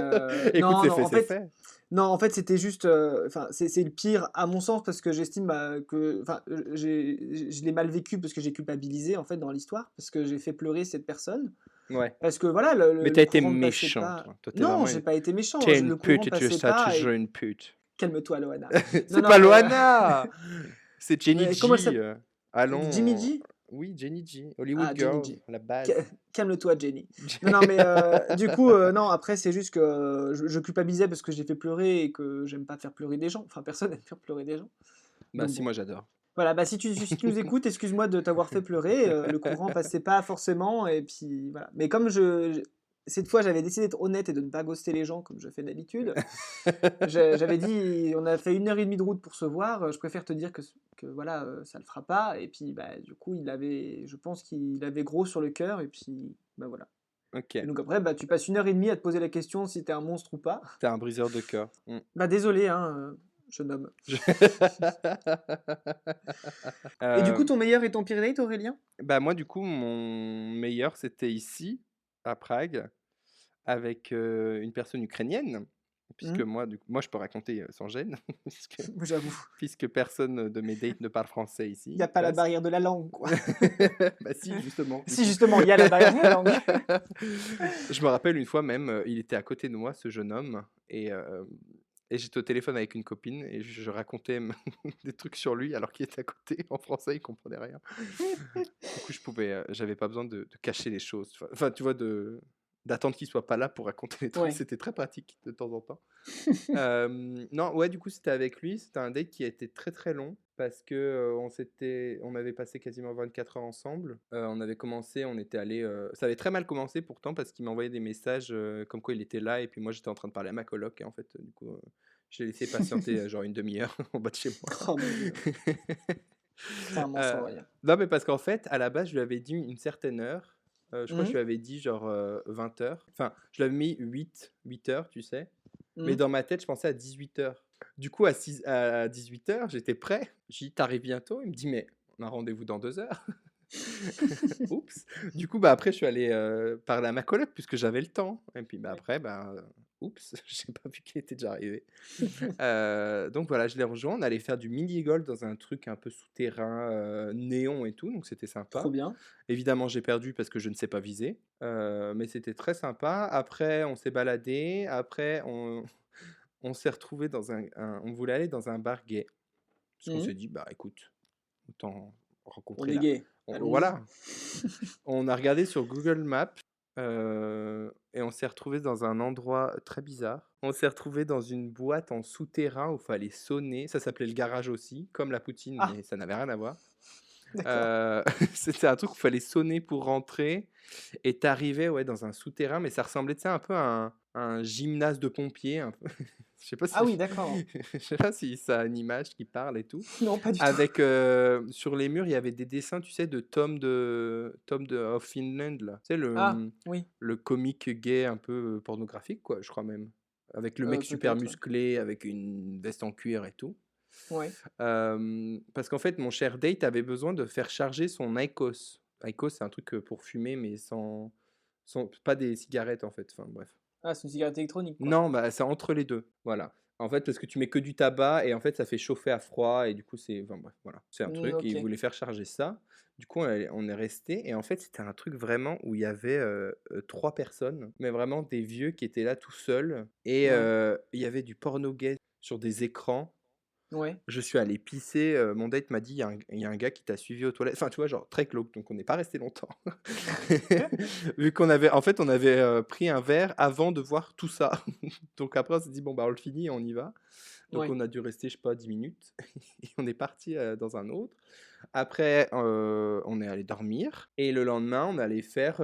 Écoute, non, c'est non, fait, en c'est fait fait. non, en fait, c'était juste, enfin, c'est le pire à mon sens parce que j'estime, bah, que enfin, je l'ai mal vécu parce que j'ai culpabilisé, en fait, dans l'histoire, parce que j'ai fait pleurer cette personne. Ouais. Parce que voilà, le Mais le tu le été courant ne passait méchant, pas. toi. Toi, tu Non, vraiment j'ai une pas été méchant, tu je une le courant pute et tu passait seras pas toujours et une pute. calme-toi, Loana. Non, C'est non, pas mais Loana! C'est Jenny mais comment elle G, s'appelle? Jimmy allons G? oui, Jenny G, Hollywood Ah, Jenny Girls, G. à la Ca base. calme-toi, Jenny. Non, non, mais du coup, non, après, c'est juste que je culpabilisais parce que j'ai fait pleurer et que j'aime pas faire pleurer des gens. Enfin, personne n'aime faire pleurer des gens. Bah Donc si, bon. moi j'adore. Voilà, bah, si tu nous écoutes, excuse-moi de t'avoir fait pleurer, le courant passait pas forcément et puis voilà. Mais comme cette fois, j'avais décidé d'être honnête et de ne pas ghoster les gens comme je fais d'habitude, j'avais dit: «On a fait 1 heure et demie de route pour se voir, je préfère te dire que voilà, ça le fera pas» et puis, bah, du coup, je pense qu'il avait gros sur le cœur et puis, bah, voilà. Et OK. donc après, bah, tu passes 1 heure et demie à te poser la question si tu es un monstre ou pas. Tu un briseur de cœur. Mmh. Bah, désolé, hein, jeune homme. Je Et du coup, Hem, ton meilleur et ton pire date, Aurélien? Bah, moi du coup, mon meilleur, c'était ici, à Prague, avec, une personne ukrainienne, puisque Mmh. moi je peux raconter, sans gêne, puisque J'avoue. puisque personne de mes dates ne parle français Il y a ici, pas la presque. barrière de la langue, quoi. Bah si, justement, du Si coup. justement, il y a la barrière de la langue. Je me rappelle une fois même, il était à côté de moi, ce jeune homme, et j'étais au téléphone avec une copine et je racontais des trucs sur lui alors qu'il était à côté. En français, il comprenait rien. Du coup, j'avais pas besoin de cacher les choses. Enfin, tu vois, d'attendre qu'il soit pas là pour raconter les trucs. Ouais. C'était très pratique de temps en temps. Non, ouais, du coup, c'était avec lui. C'était un date qui a été très très long parce que on avait passé quasiment 24 heures ensemble. On avait commencé, on était allé. Ça avait très mal commencé pourtant parce qu'il m'envoyait des messages comme quoi il était là et puis moi j'étais en train de parler à ma coloc et en fait, du coup, je l'ai laissé patienter genre une demi-heure en bas de chez moi. Oh mon Dieu, c'est un monstre, Euh, Aurélien. non, mais parce qu'en fait, à la base, je lui avais dit une certaine heure. Je crois que je Mmh. lui avais dit genre 20 heures. Enfin, je lui avais mis 8 heures, tu sais. Mais Mmh. dans ma tête, je pensais à 18 heures. Du coup, à 18 heures, j'étais prêt. J'ai dit, t'arrives bientôt? Il me dit, mais on a rendez-vous dans 2 heures. Oups. Du coup, bah, après, je suis allé parler à ma coloc puisque j'avais le temps. Et puis bah, Ouais. après, bah, Oups, j'ai pas vu qu'il était déjà arrivé. Donc voilà, je l'ai rejoint. On allait faire du mini-golf dans un truc un peu souterrain, néon et tout, donc c'était Trop sympa. bien. Évidemment, j'ai perdu parce que je ne sais pas viser, mais c'était très sympa. Après, on s'est baladé. Après, on s'est retrouvé dans on voulait aller dans un bar gay. Parce qu'on Mmh. s'est dit, bah écoute, autant On rencontrer est là. gay, allons-y. Voilà, on a regardé sur Google Maps et on s'est retrouvé dans un endroit très bizarre. On s'est retrouvé dans une boîte en souterrain où il fallait sonner. Ça s'appelait le garage aussi, comme la poutine, Ah, mais ça n'avait rien à voir. d'accord. Heu, C'était un truc où il fallait sonner pour rentrer et tu ouais, dans un souterrain, mais ça ressemblait, tu sais, un peu à un gymnase de pompiers, un peu. Je sais pas Ah si oui, d'accord. je sais pas si ça a une image qui parle et tout. Non, pas du tout. Avec, sur les murs, il y avait des dessins, tu sais, de Tom de of Finland, là. Tu sais, Ah, oui, le comique gay un peu pornographique, quoi, je crois même. Avec le mec super peut-être, ouais. musclé, avec une veste en cuir et tout. Ouais. Parce qu'en fait, mon cher date avait besoin de faire charger son IQOS. IQOS, c'est un truc, pour fumer, mais sans pas des cigarettes, en fait, enfin bref. Ah, c'est une cigarette électronique, quoi. Non, bah, c'est entre les 2, voilà. En fait, parce que tu mets que du tabac et en fait, ça fait chauffer à froid et du coup, c'est enfin bref, voilà. C'est un Mmh, truc et ils OK. voulaient faire charger ça. Du coup, on est resté et en fait, c'était un truc vraiment où il y avait, 3 personnes, mais vraiment des vieux qui étaient là tout seuls et Ouais. il y avait du porno gay sur des écrans. Ouais. Je suis allé pisser, mon date m'a dit: Il y a un gars qui t'a suivi aux toilettes». Enfin, tu vois, genre très glauque, donc on n'est pas resté longtemps. Vu qu'on avait en fait, on avait, pris un verre avant de voir tout ça. Donc après, on s'est dit: «Bon, bah, on le finit et on y va». Donc Ouais. on a dû rester, je sais pas, 10 minutes et on est parti, dans un autre. Après, on est allé dormir et le lendemain, on allait faire,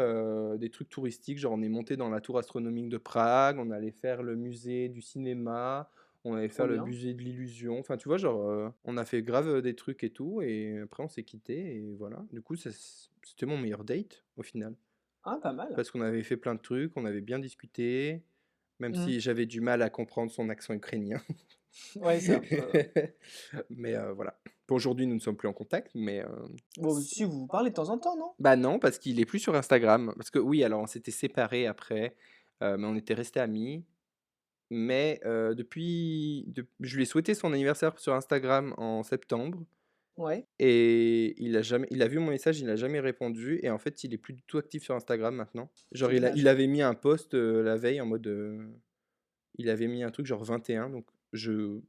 des trucs touristiques, genre on est monté dans la tour astronomique de Prague, on allait faire le musée du cinéma, on allait Trop faire le bien. musée de l'illusion. Enfin, tu vois, genre, on a fait grave, des trucs et tout et après on s'est quitté et voilà. Du coup, c'était mon meilleur date, au final. Ah, pas mal. Parce qu'on avait fait plein de trucs, on avait bien discuté, même Mmh. si j'avais du mal à comprendre son accent ukrainien. Ouais, c'est un peu, Mais voilà. Pour aujourd'hui, nous ne sommes plus en contact, mais bon, si, vous vous parlez de temps en temps, non? bah non, parce qu'il est plus sur Instagram. Parce que oui, alors on s'était séparés après, mais on était restés amis. Mais je lui ai souhaité son anniversaire sur Instagram en septembre Ouais. et il a vu mon message, il a jamais répondu et en fait, il est plus du tout actif sur Instagram maintenant. Genre C'est il dommage. avait mis un post, la veille en mode, il avait mis un truc genre 21, donc je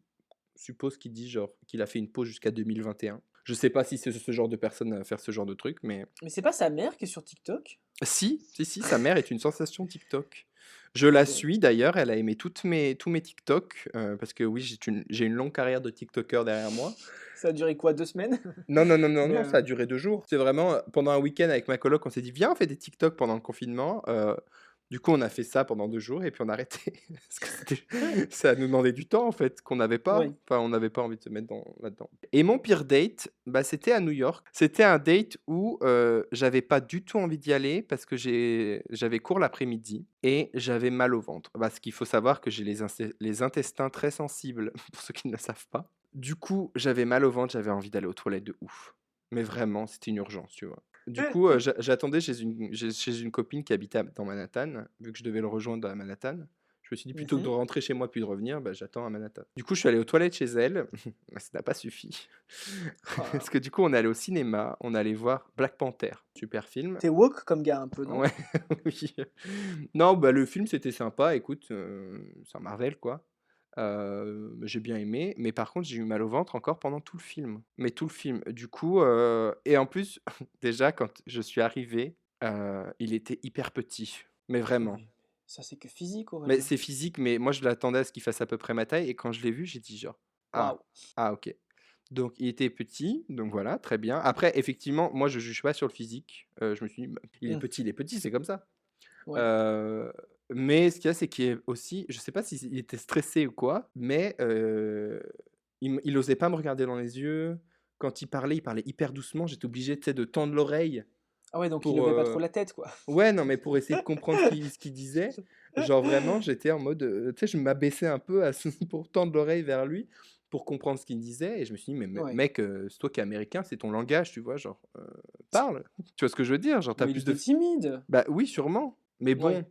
suppose qu'il dit genre qu'il a fait une pause jusqu'à 2021. Je sais pas si c'est ce genre de personne à faire ce genre de truc, mais Mais c'est pas sa mère qui est sur TikTok? si, si, si, sa mère est une sensation TikTok. Je la OK. suis d'ailleurs, elle a aimé tous mes TikTok, parce que oui, j'ai une longue carrière de TikToker derrière moi. Ça a duré quoi, 2 semaines? Non, non, non, non, Mais, non, ça a duré 2 jours. C'est vraiment, pendant un week-end avec ma coloc, on s'est dit: «Viens, on fait des TikTok pendant le confinement». Du coup, on a fait ça pendant 2 jours et puis on a arrêté parce que ça nous demandait du temps, en fait, qu'on n'avait pas. oui. Enfin, on n'avait pas envie de se mettre là-dedans et mon pire date, bah, c'était à New York. C'était un date où, j'avais pas du tout envie d'y aller parce que j'avais cours l'après-midi et j'avais mal au ventre. Parce qu'il faut savoir que j'ai les intestins très sensibles, pour ceux qui ne le savent pas. Du coup, j'avais mal au ventre, j'avais envie d'aller aux toilettes de ouf. Mais vraiment, c'était une urgence, tu vois? Du coup, j'attendais chez une copine qui habitait dans Manhattan, vu que je devais le rejoindre à Manhattan. Je me suis dit: «Plutôt que de Mmh. rentrer chez moi puis de revenir, bah, j'attends à Manhattan». Du coup, je suis allé aux toilettes chez elle, ça n'a pas suffi. Oh là Parce là. que du coup, on est allé au cinéma, on est allé voir Black Panther, super film. Tu woke comme gars un peu, non? Ouais, oui. Non, bah, le film, c'était sympa, écoute, c'est un Marvel, quoi. J'ai bien aimé, mais par contre, j'ai eu mal au ventre encore pendant tout le film. Mais tout le film. Du coup, et en plus, déjà, quand je suis arrivé, il était hyper petit, mais Oh vraiment. mais ça, c'est que physique, Mais Aurélien. c'est physique, mais moi, je l'attendais à ce qu'il fasse à peu près ma taille et quand je l'ai vu, j'ai dit genre: «Ah, Waouh! ah OK». Donc il était petit, donc voilà, très bien. Après, effectivement, moi, je juge pas sur le physique. Je me suis dit: «Bah, Mmh. il est petit, c'est comme ça». Ouais. Heu, mais ce qu'il y a, c'est qu'il est aussi je sais pas s'il était stressé ou quoi, mais il osait pas me regarder dans les yeux. Quand il parlait hyper doucement. J'étais obligé, tu sais, de tendre l'oreille Ah ouais, donc il pour, levait pas trop la tête, quoi. ouais, non, mais pour essayer de comprendre ce qu'il disait. Genre vraiment, j'étais en mode, tu sais, je m'abaissais un peu à ce pour tendre l'oreille vers lui, pour comprendre ce qu'il disait et je me suis dit: «Mais Ouais. mec, c'est toi qui es américain, c'est ton langage, tu vois? Genre, parle». Tu vois ce que je veux dire? Genre tu Mais il plus était de timide! bah oui, sûrement. Mais Ouais. bon,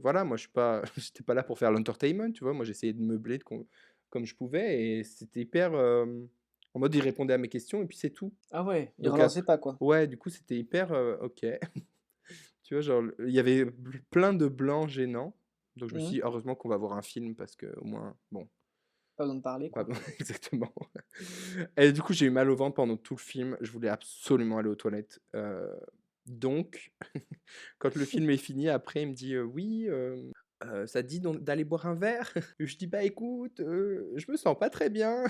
voilà, moi je suis pas j'étais pas là pour faire l'entertainment, tu vois? Moi j'essayais de meubler comme je pouvais et c'était hyper, en mode il répondait à mes questions et puis c'est tout. Ah ouais, il Donc relançait après pas, quoi. ouais, du coup c'était hyper, OK. Tu vois? Genre, il y avait plein de blancs gênants, donc je me suis Mmh. dit: «Heureusement qu'on va voir un film parce que au moins, bon, Pas besoin de parler, pas quoi. exactement». Et du coup, j'ai eu mal au ventre pendant tout le film. Je voulais absolument aller aux toilettes, donc quand le film est fini, après, il me dit: «Oui, ça te dit d'aller boire un verre?» Je dis: «Bah, écoute, je me sens pas très bien».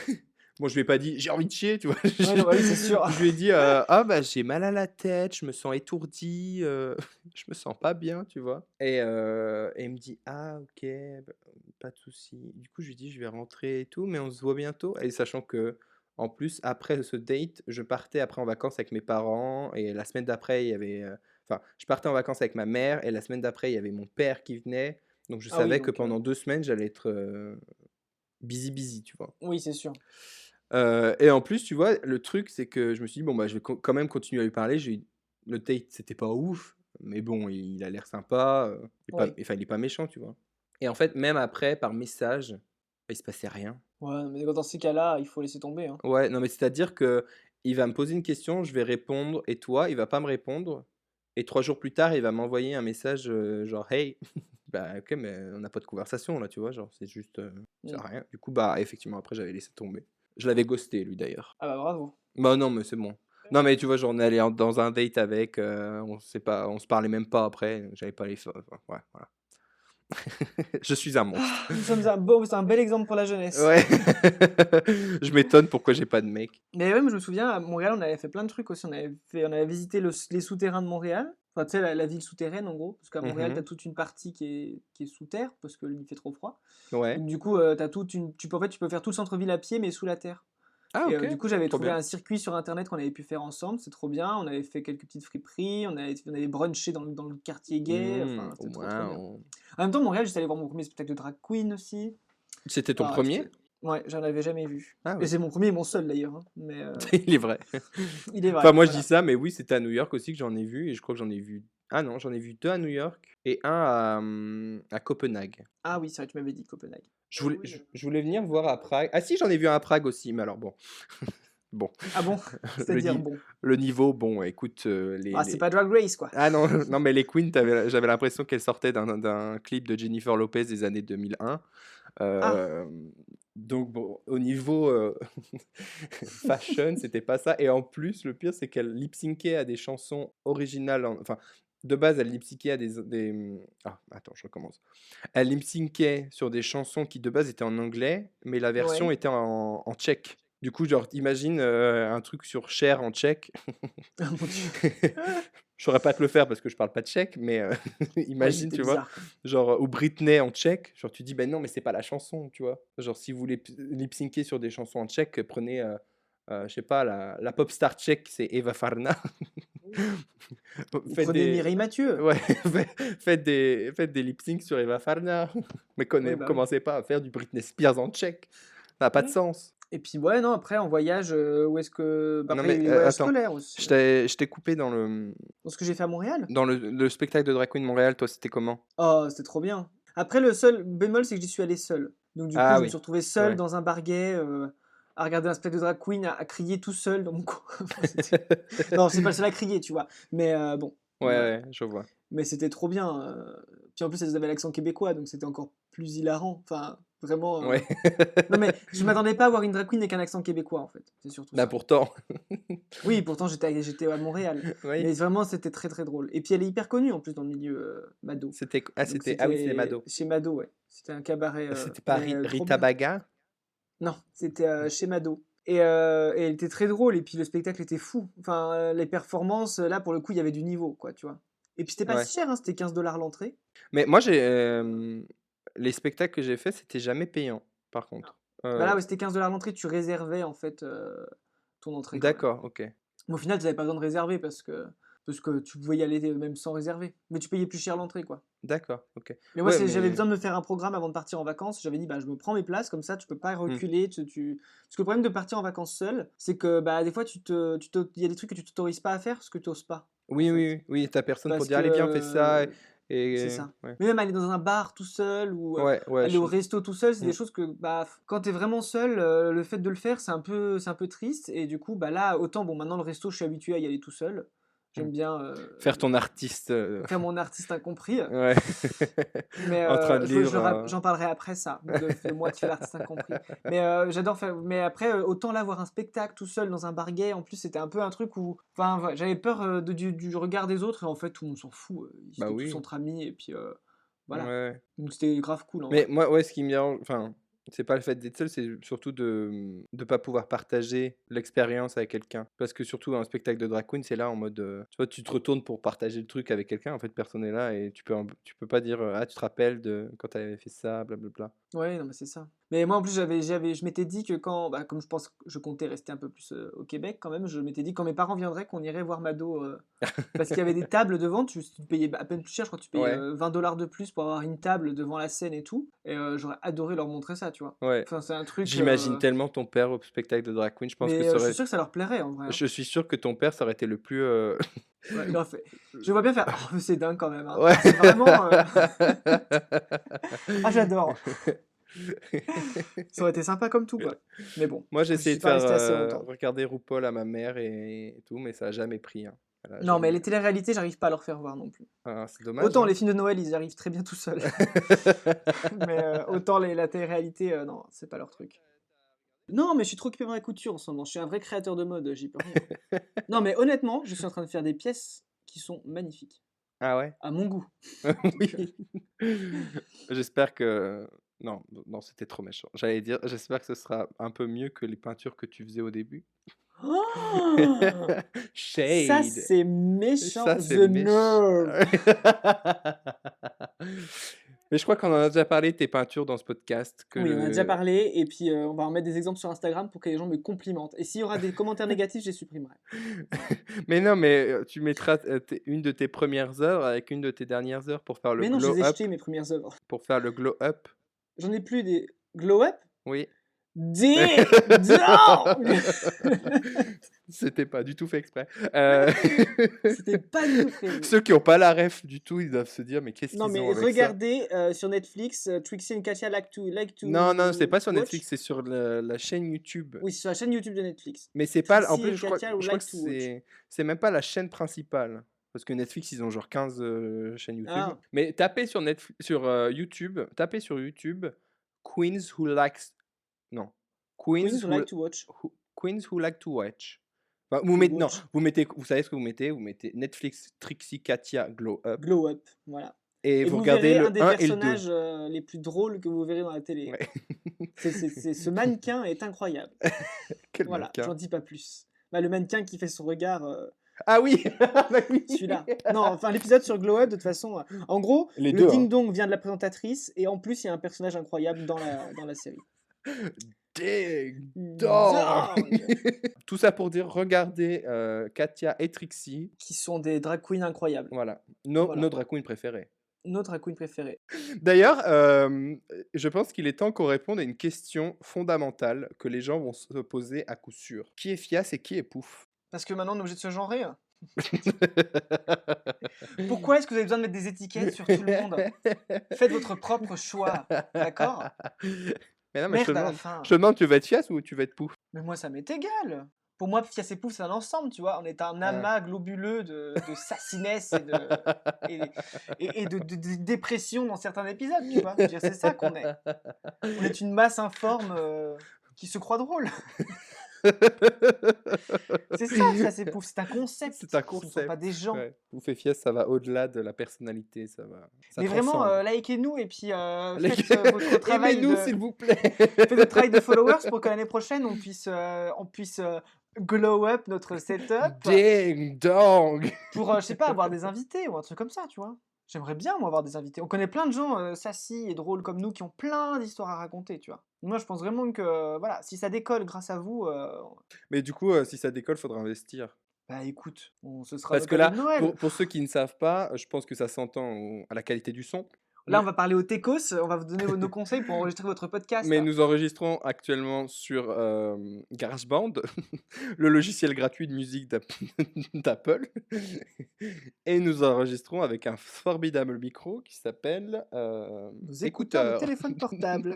Bon, je lui ai pas dit: «J'ai envie de chier», tu vois? Ouais, non, bah, oui, c'est sûr. Je lui ai dit: «Ah bah, j'ai mal à la tête, je me sens étourdi, je me sens pas bien», tu vois? Et il me dit: «Ah OK, bah, pas de souci». Du coup, je lui dis: «Je vais rentrer et tout, mais on se voit bientôt» et sachant que en plus, après ce date, je partais après en vacances avec mes parents et la semaine d'après, il y avait, enfin, je partais en vacances avec ma mère et la semaine d'après, il y avait mon père qui venait. Donc je Ah oui, savais que donc pendant 2 semaines, j'allais être, busy, busy, tu vois? oui, c'est sûr. Et en plus, tu vois, le truc, c'est que je me suis dit: «Bon, bah, je vais quand même continuer à lui parler». Le date, c'était pas ouf, mais bon, il a l'air sympa, il est pas Oui. enfin, il est pas méchant, tu vois? Et en fait, même après, par message, bah, il se passait rien. Ouais, mais dans ces cas-là, il faut laisser tomber, hein. Ouais, non, mais c'est-à-dire que il va me poser une question, je vais répondre et toi, il va pas me répondre et 3 jours plus tard, il va m'envoyer un message, genre: «Hey». Bah, OK, mais on n'a pas de conversation là, tu vois? Genre, c'est juste, ça Mmh. sert à rien. Du coup, bah, effectivement, après, j'avais laissé tomber. Je l'avais ghosté lui d'ailleurs. Ah bah, bravo. Bah, non, mais c'est bon. Non, mais tu vois, genre, on est allé dans un date avec, on se parlait même pas après, j'avais pas les enfin, ouais, voilà. Je suis un monstre. Ah, c'est un bel exemple pour la jeunesse. Ouais. Je m'étonne pourquoi j'ai pas de mec. Mais ouais, moi je me souviens, à Montréal, on avait fait plein de trucs aussi. On avait visité les souterrains de Montréal. Enfin, tu sais, la ville souterraine, en gros. Parce qu'à Montréal, tu as Mmh. toute une partie qui est sous terre, parce qu'il fait trop froid. Ouais. Donc, du coup, en fait, tu peux faire tout le centre-ville à pied, mais sous la terre. Ah Et OK, du coup, j'avais trop trouvé bien. un circuit sur Internet qu'on avait pu faire ensemble. C'est trop bien. On avait fait quelques petites friperies. On avait brunché dans le quartier gay. Enfin, c'était trop, trop bien. Waouh! En même temps, Montréal, j'étais allé voir mon premier spectacle de drag queen aussi. C'était ton Ah, premier. ouais, j'en avais jamais vu. Ah Et oui, c'est mon premier et mon seul d'ailleurs, hein. Mais il est vrai. il est Enfin, vrai, moi, je dis voilà. ça, mais oui, c'était à New York aussi que j'en ai vu et je crois que j'en ai vu ah non, j'en ai vu 2 à New York et un à Copenhague. Ah oui, c'est vrai, tu m'avais dit Copenhague. Je voulais venir voir à Prague. Ah si, j'en ai vu un à Prague aussi, mais alors bon. Bon, Ah bon? le C'est-à-dire ni bon. le niveau, bon, écoute, Ah, c'est pas Drag Race, quoi. ah non, non, mais les Queens, j'avais l'impression qu'elles sortaient d'un clip de Jennifer Lopez des années 2001. Ah, Donc bon, au niveau, fashion, c'était pas ça et en plus, le pire, c'est qu'elle lip-syncait à des chansons originales enfin, de base, elle lip-syncait à ah, attends, je recommence. Elle lip-syncait sur des chansons qui, de base, étaient en anglais, mais la version ouais. était en tchèque. Du coup, genre, imagine, un truc sur Cher en tchèque. Ah mon Dieu. Je saurais pas te le faire parce que je parle pas tchèque, mais Ouais, imagine, c'était tu vois? bizarre, quoi. Genre, ou Britney en tchèque, genre tu dis: «Ben non, mais c'est pas la chanson», tu vois? Genre si vous voulez lip-syncer sur des chansons en tchèque, prenez, je sais pas, la pop star tchèque, c'est Eva Farna. Ou Faites prenez des Mireille Mathieu. ouais, faites des lip-syncs sur Eva Farna. Mais Oui, bah oui. commencez pas à faire du Britney Spears en tchèque, ça a pas de sens. Et puis ouais, non, après en voyage, où est-ce que bah, Non après il y mais, avait les voyages attends, scolaires aussi, je t'ai coupé dans dans ce que j'ai fait à Montréal. le spectacle de Drag Queen Montréal, toi, c'était comment? Oh, c'était trop bien. Après le seul bémol, c'est que j'y suis allé seul. Donc du coup, Ah je me oui, suis retrouvé seul ouais. dans un bar gay, à regarder un spectacle de drag queen, à crier tout seul dans mon coin. Enfin, c'était non, c'est pas le seul à crier, tu vois? Mais bon, Ouais, voilà. ouais, je vois. Mais c'était trop bien, puis en plus, elles avaient l'accent québécois, donc c'était encore plus hilarant. Enfin, vraiment, Ouais. non mais je m'attendais pas à voir une drag queen avec un accent québécois, en fait. C'est surtout Bah, ça. pourtant. Oui, pourtant j'étais à Montréal, Oui. mais vraiment c'était très, très drôle et puis elle est hyper connue en plus dans le milieu, Mado. Donc Ah oui, c'est c'était Mado. chez Mado, ouais. C'était un cabaret, C'était pas mais trop Rita bien. Baga? Non, c'était, chez Mado et elle était très drôle et puis le spectacle était fou. Enfin, les performances, là pour le coup, il y avait du niveau quoi, tu vois? Et puis c'était pas Ouais. si cher, hein, c'était 15 $ l'entrée. Mais moi, les spectacles que j'ai faits, c'était jamais payant, par contre. Bah là, ouais, c'était 15 $ l'entrée, tu réservais en fait, ton entrée quand même. D'accord, OK. Mais au final, tu avais pas besoin de réserver parce que tu pouvais y aller, même sans réserver. Mais tu payais plus cher l'entrée, quoi. D'accord, OK. Mais moi, Ouais, j'avais mais besoin de me faire un programme avant de partir en vacances. J'avais dit: «Bah, je me prends mes places, comme ça, tu peux pas mmh. reculer, parce que le problème de partir en vacances seul, c'est que, bah, des fois, il y a des trucs que tu t'autorises pas à faire parce que tu oses pas, en Oui, oui, fait. oui, oui, tu personne pour Parce dire: «Allez, viens, on fait ça» que C'est Et ça. ouais. Mais même aller dans un bar tout seul ou Ouais, ouais, aller au je resto tout seul, c'est mmh. des choses que, bah, quand t'es vraiment seul, le fait de le faire, c'est un peu triste et du coup, bah, là, autant bon, maintenant le resto, je suis habitué à y aller tout seul. Mmh. J'aime bien, Faire ton artiste, faire mon artiste incompris. ouais. Mais En train de lire, j'en parlerai après ça, de moi qui fais l'artiste incompris. Mais j'adore faire mais après, autant là, voir un spectacle tout seul dans un bar gay, en plus, c'était un peu un truc où enfin, ouais, j'avais peur, du regard des autres et en fait, tout le monde s'en fout, ils bah étaient tous oui, entre amis et puis, ouais, voilà. ouais. Donc c'était grave cool en Mais vrai. moi, ouais, ce qui me dérange, enfin, c'est pas le fait d'être seul, c'est surtout de pas pouvoir partager l'expérience avec quelqu'un. Parce que surtout un spectacle de drag queen, c'est là en mode, tu vois, tu te retournes pour partager le truc avec quelqu'un, en fait, personne n'est là et tu peux pas dire, «Ah, tu te rappelles de quand tu avais fait ça, blablabla». Ouais, non, mais c'est ça. Mais moi, en plus, je m'étais dit que quand, bah, comme je pense que je comptais rester un peu plus au Québec quand même, je m'étais dit quand mes parents viendraient qu'on irait voir Mado, parce qu'il y avait des tables devant, tu payais à peine plus cher, je crois que tu payais Ouais, 20 $ de plus pour avoir une table devant la scène et tout, et j'aurais adoré leur montrer ça, tu vois. ouais. Enfin, c'est un truc, J'imagine tellement ton père au spectacle de drag queen, je pense que mais ça je suis aurait sûr que ça leur plairait en vrai, hein. je suis sûr que ton père, ça aurait été le plus, Ouais, il aurait fait, je vois bien faire, oh, mais c'est dingue quand même, hein. ouais. Genre, c'est vraiment, ah, j'adore. Ça aurait été sympa comme tout, quoi. Mais bon, Moi, du j'ai coup, je essayé suis de pas faire, resté assez longtemps. regarder RuPaul à ma mère et tout, mais ça a jamais pris, hein. Elle a Non, mais jamais les téléréalités, j'arrive pas à leur faire voir non plus. ah, c'est dommage, Autant les hein. films de Noël, ils y arrivent très bien tout seuls, mais autant la télé-réalité, non, c'est pas leur truc. Non, mais je suis trop occupé par la couture en ce moment. Je suis un vrai créateur de mode, j'y peux rien. Non, mais honnêtement, je suis en train de faire des pièces qui sont magnifiques, Ah ouais? à mon goût. Donc, Oui. J'espère que non, non, c'était trop méchant. J'allais dire, j'espère que ce sera un peu mieux que les peintures que tu faisais au début. Oh, ça, Shade. c'est méchant, Ça, c'est the méchant. nerve. Mais je crois qu'on en a déjà parlé de tes peintures dans ce podcast, que Oui, on en a déjà le parlé, et puis on va en mettre des exemples sur Instagram pour que les gens me complimentent. Et s'il y aura des commentaires négatifs, je les supprimerai. Voilà. mais non, mais tu mettras, une de tes premières œuvres avec une de tes dernières heures pour faire le Mais non, je glow les ai up, jetées, mes premières œuvres. pour faire le glow up. J'en ai plus des glow up. Oui. Ding dong. C'était pas du tout fait exprès. C'était pas du tout prévu. Ceux qui ont pas la ref du tout, ils doivent se dire: «Mais qu'est-ce Non, qu'ils ont mais avec ça?» regardez sur Netflix, Trixie and Katya like Non, non, c'est to pas sur watch. Netflix, c'est sur la chaîne YouTube. Oui, c'est sur la chaîne YouTube de Netflix. Mais c'est pas en Trixie plus, and Katya je crois que like to watch. c'est même pas la chaîne principale. Parce que Netflix, ils ont genre 15, chaînes YouTube. Ah, Mais tapez sur, YouTube, tapez sur YouTube Queens who likes non, Queens Queens who who like to watch. Queens who like to watch. Enfin, To non, watch. vous savez ce que vous mettez Netflix Trixie Katya Glow Up Glow up, voilà. et Et vous vous regardez verrez un le des 1 et le 2. personnages les plus drôles que vous verrez dans la télé. Ouais. Ce mannequin est incroyable. Quel Voilà, j'en mannequin. dis pas plus. Bah, le mannequin qui fait son regard, Ah oui! Bah oui! celui-là. Non, enfin l'épisode sur Glow Up, de toute façon, en gros, Les le 2, hein. ding dong vient de la présentatrice et en plus il y a un personnage incroyable dans la série. Ding dong! Dong. Tout ça pour dire, regardez, Katya et Trixie. Qui sont des drag queens incroyables. Voilà, Voilà, nos drag queens préférées. nos drag queens préférées. D'ailleurs, je pense qu'il est temps qu'on réponde à une question fondamentale que les gens vont se poser à coup sûr. Qui est Fias et qui est Pouf? Parce que maintenant on est obligé de se genrer. Pourquoi est-ce que vous avez besoin de mettre des étiquettes sur tout le monde? Faites votre propre choix, d'accord? Mais non, mais Merde à la fin. je te demande, tu veux être Fias ou tu veux être Pouf? Mais moi ça m'est égal. Pour moi, Fias et Pouf, c'est un ensemble, tu vois. On est un Ah. amas globuleux de sassiness et, de dépression dans certains épisodes, tu vois. Je veux dire, c'est ça qu'on est. On est une masse informe qui se croit drôle. C'est ça, Fias et Pouf, c'est un concept. C'est un Ce ne sont concept. pas des gens. Ouais. Pouf et Fias, ça va au-delà de la personnalité, ça Mais vraiment, transcende. likez-nous et puis Like- faites votre travail Aimez-nous, s'il vous plaît. faites votre travail de followers pour que l'année prochaine on puisse glow up notre setup Ding dong. pour je sais pas, avoir des invités ou un truc comme ça, tu vois. J'aimerais bien moi avoir des invités. On connaît plein de gens sassy et drôles comme nous qui ont plein d'histoires à raconter, tu vois. Moi je pense vraiment que voilà, si ça décolle grâce à vous, Mais du coup, si ça décolle, faudra investir. bah écoute, ce sera Parce nos que cadeaux là, de Noël. pour ceux qui ne savent pas, je pense que ça s'entend à la qualité du son. Là, on Mais va parler au Técos, on va vous donner nos conseils pour enregistrer votre podcast. mais nous enregistrons actuellement sur, GarageBand, le logiciel gratuit de musique d'Apple et nous enregistrons avec un formidable micro qui s'appelle, Nos écouteurs de écouteurs. téléphone portable.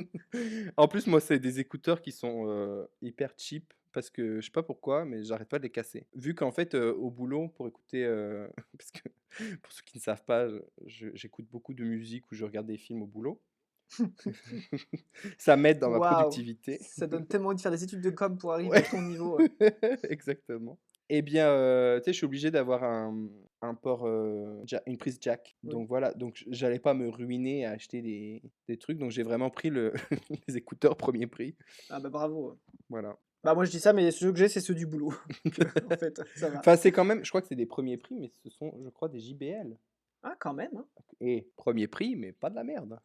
En plus, moi, c'est des écouteurs qui sont, hyper cheap parce que je sais pas pourquoi, mais j'arrête pas de les casser. Vu qu'en fait, au boulot, pour écouter, parce que pour ceux qui ne savent pas, j'écoute beaucoup de musique ou je regarde des films au boulot. Ça m'aide dans ma Waouh! productivité. Ça donne tellement envie de faire des études de com pour arriver à Ouais, ton niveau. exactement. Eh bien, tu sais, je suis obligé d'avoir un port, une prise jack. Oui. Donc voilà, donc j'allais pas me ruiner à acheter des trucs, donc j'ai vraiment pris les écouteurs premier prix. Ah bah bravo. Voilà. Bah moi je dis ça, mais ceux que j'ai, c'est ceux du boulot. Donc, en fait, ça va. Enfin, c'est quand même, je crois que c'est des premiers prix, mais ce sont, je crois, des JBL. Ah quand même, hein. Et premier prix, mais pas de la merde.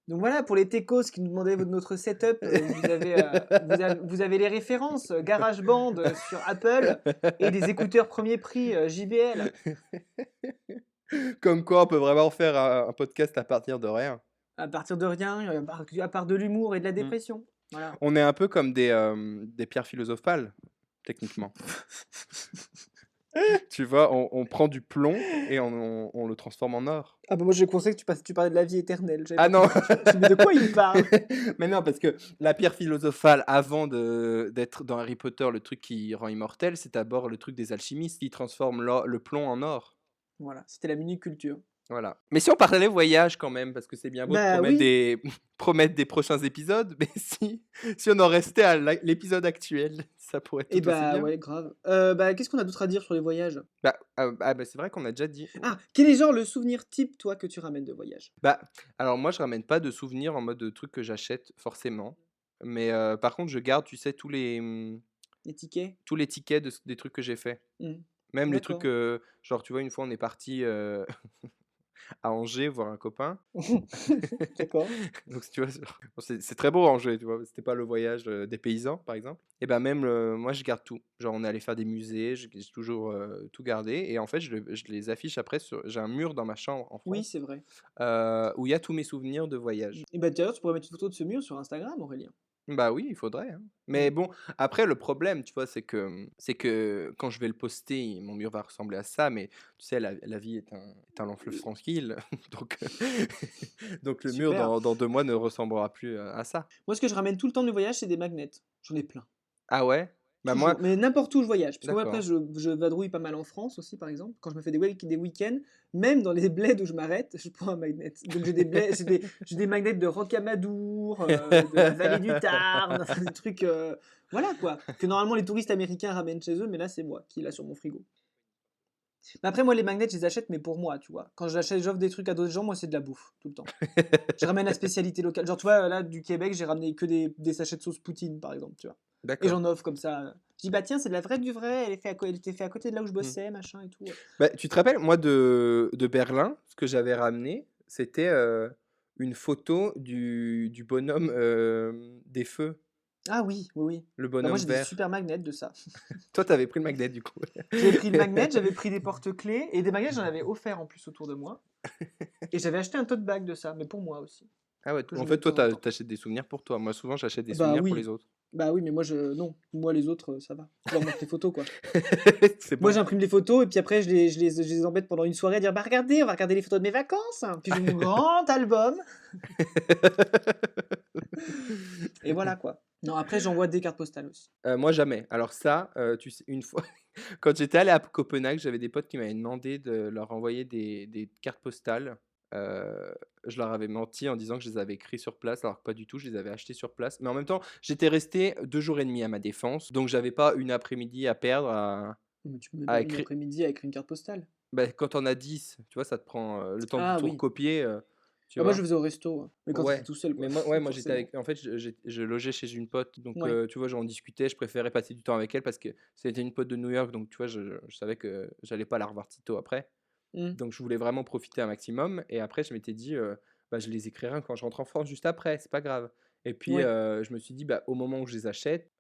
Donc voilà, pour les techos qui nous demandaient notre setup, vous avez les références, GarageBand sur Apple et des écouteurs premier prix JBL. Comme quoi, on peut vraiment faire un podcast à partir de rien. À partir de rien, à part de l'humour et de la Mm. dépression. Voilà. On est un peu comme des pierres philosophales, techniquement. Tu vois, on prend du plomb et on le transforme en or. Ah bah moi je pensais que tu parlais de la vie éternelle. J'avais Ah pas non. compris. Je me dis, mais de quoi il parle? Mais non, parce que la pierre philosophale, avant d'être dans Harry Potter, le truc qui rend immortel, c'est d'abord le truc des alchimistes qui transforment le plomb en or. Voilà, c'était la mini culture. Voilà. Mais si on parlait voyage quand même, parce que c'est bien beau de Bah oui. promettre des prochains épisodes, mais si on en restait à l'épisode actuel, ça pourrait être Et tout aussi bah bien. ouais, grave. Bah qu'est-ce qu'on a d'autre à dire sur les voyages? Bah, c'est vrai qu'on a déjà dit. Ah, quel est genre le souvenir type toi que tu ramènes de voyage? Bah, alors moi, je ramène pas de souvenirs en mode de trucs que j'achète forcément. Mais par contre, je garde, tu sais, Les tickets? tous les tickets des trucs que j'ai fait. Mmh. Même les trucs, D'accord. genre, tu vois, une fois, on est parti à Angers voir un copain. D'accord. Donc, si tu vois, bon, c'est très beau Angers, tu vois. C'était pas le voyage des paysans, par exemple. Et ben même, moi, je garde tout. Genre, on est allé faire des musées, j'ai toujours tout gardé. Et en fait, je les affiche après sur. J'ai un mur dans ma chambre en Oui, France c'est vrai. où il y a tous mes souvenirs de voyage. Et bah d'ailleurs, tu pourrais mettre une photo de ce mur sur Instagram, Aurélien. Bah oui, il faudrait, hein. Mmh. Mais bon, après, le problème, tu vois, c'est que quand je vais le poster, mon mur va ressembler à ça. Mais tu sais, la vie est un long fleuve tranquille. Donc, donc le mur, Super. dans 2 mois, ne ressemblera plus à ça. Moi, ce que je ramène tout le temps de voyage, c'est des magnets. J'en ai plein. Ah ouais? Bah moi, Toujours, mais n'importe où je voyage. Parce que moi, après, d'accord. je vadrouille pas mal en France aussi, par exemple. Quand je me fais des week-ends, même dans les bleds où je m'arrête, je prends un magnet. Donc j'ai des magnets de Rocamadour, de la vallée du Tarn, des trucs, voilà quoi, que normalement les touristes américains ramènent chez eux, mais là c'est moi qui l'a sur mon frigo. Mais après, moi, les magnets, je les achète, mais pour moi, tu vois. Quand j'offre des trucs à d'autres gens, moi, c'est de la bouffe, tout le temps. Je ramène la spécialité locale. Genre, tu vois, là, du Québec, j'ai ramené que des sachets de sauce poutine, par exemple, tu vois. Et D'accord. j'en offre comme ça. Je dis, bah tiens, c'est de la vraie du vrai, elle était faite à côté de là où je Mmh. bossais, machin et tout. Bah, tu te rappelles, moi, de Berlin, ce que j'avais ramené, c'était, une photo du bonhomme, des feux, Ah oui, oui, oui. le Bah moi, bonhomme j'ai des vert. super magnets de ça. Toi, t'avais pris le magnet, du coup. J'avais pris le magnet, j'avais pris des porte-clés, et des magnets, j'en avais offert en plus autour de moi. Et j'avais acheté un tote bag de ça, mais pour moi aussi, Ah ouais, que je en mets fait, de toi, temps en temps. tu des souvenirs pour toi. Moi, souvent, j'achète des Bah souvenirs pour oui, les autres. bah oui, mais moi, non. Moi, les autres, ça va. Je leur montre les photos, quoi. C'est Moi, bon. j'imprime les photos et puis après, je les embête pendant une soirée à dire bah regardez, on va regarder les photos de mes vacances. Puis j'ai mon grand album. Et voilà quoi. Non, après, j'envoie des cartes postales aussi. Moi, jamais. Alors ça, tu sais, une fois, quand j'étais allé à Copenhague, j'avais des potes qui m'avaient demandé de leur envoyer des cartes postales. Je leur avais menti en disant que je les avais écrits sur place, alors que pas du tout, je les avais achetés sur place. Mais en même temps, j'étais resté 2 jours et demi à ma défense, donc j'avais pas une après-midi à perdre Mais tu peux même à pas une écrire. après-midi avec une carte postale. Bah, quand on a 10, tu vois, ça te prend, le temps de Ah tout oui. recopier, tu Bah, moi, je vois? faisais au resto, hein. Mais quand t'étais Ouais, tout seul, mais quoi. moi j'étais Forcément. avec, en fait, je logeais chez une pote, donc Ouais. tu vois, j'en discutais, je préférais passer du temps avec elle parce que c'était une pote de New York, donc tu vois, je savais que j'allais pas la revoir sitôt après. Hmm. Donc je voulais vraiment profiter un maximum et après je m'étais dit, bah, je les écrirai quand je rentre en France juste après, c'est pas grave. Et puis, Ouais. je me suis dit, bah, au moment où je les achète,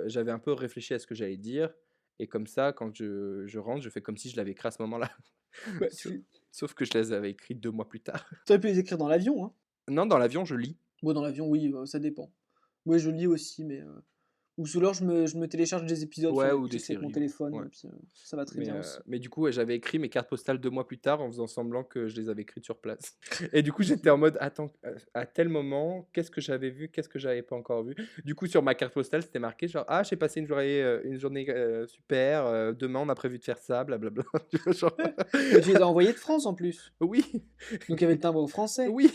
j'avais un peu réfléchi à ce que j'allais dire et comme ça, quand je rentre, je fais comme si je l'avais écrit à ce moment-là. Bah, Sur Sauf que je les avais écrites 2 mois plus tard. Tu aurais pu les écrire dans l'avion, hein. Non, dans l'avion, je lis. Bon, dans l'avion, oui, ça dépend. Oui, je lis aussi, mais ou sous l'heure, je me télécharge des épisodes sur Ouais, ou des Netflix avec mon séries. téléphone, Ouais. et puis ça va très bien aussi. Mais du coup, ouais, j'avais écrit mes cartes postales 2 mois plus tard en faisant semblant que je les avais écrites sur place. Et du coup, j'étais en mode: «Attends, à tel moment, qu'est-ce que j'avais vu? Qu'est-ce que j'avais pas encore vu?» Du coup, sur ma carte postale, c'était marqué genre: «Ah, j'ai passé une journée, super, demain, on a prévu de faire ça, blablabla». Tu vois, genre Et tu les as envoyés de France en plus. oui, Donc il y avait le timbre français. oui.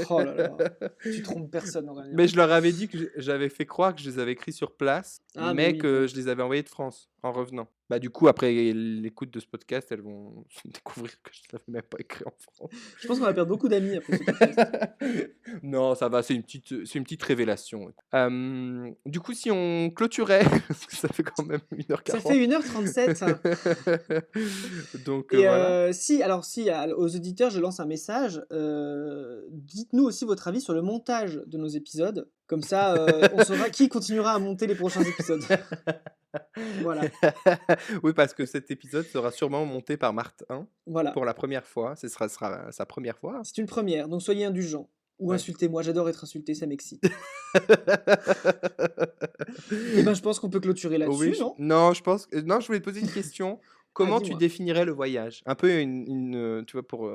Oh là là. Tu trompes personne, Aurélien. Mais je leur avais dit que j'avais fait croire que je les avais écrits sur place, Ah, mais mais oui. que je les avais envoyés de France en revenant. Bah, du coup, après l'écoute de ce podcast, elles vont découvrir que je ne l'avais même pas écrit en France. Je pense qu'on va perdre beaucoup d'amis après ce podcast. Non, ça va, c'est une petite révélation. Du coup, si on clôturait, parce que ça fait quand même 1h40. Ça fait 1h37. Donc Et voilà. si, aux auditeurs, je lance un message. Dites-nous aussi votre avis sur le montage de nos épisodes. Comme ça, on saura qui continuera à monter les prochains épisodes. Voilà. Oui, parce que cet épisode sera sûrement monté par Martin Voilà. pour la première fois. Ce sera sa première fois. C'est une première, donc soyez indulgents. Ou Ouais. insultez-moi, j'adore être insulté, ça m'excite. Et ben, je pense qu'on peut clôturer là-dessus, Oui, non? non, je pense non, je voulais te poser une question. Comment tu dis-moi. définirais le voyage? Un peu tu vois, pour,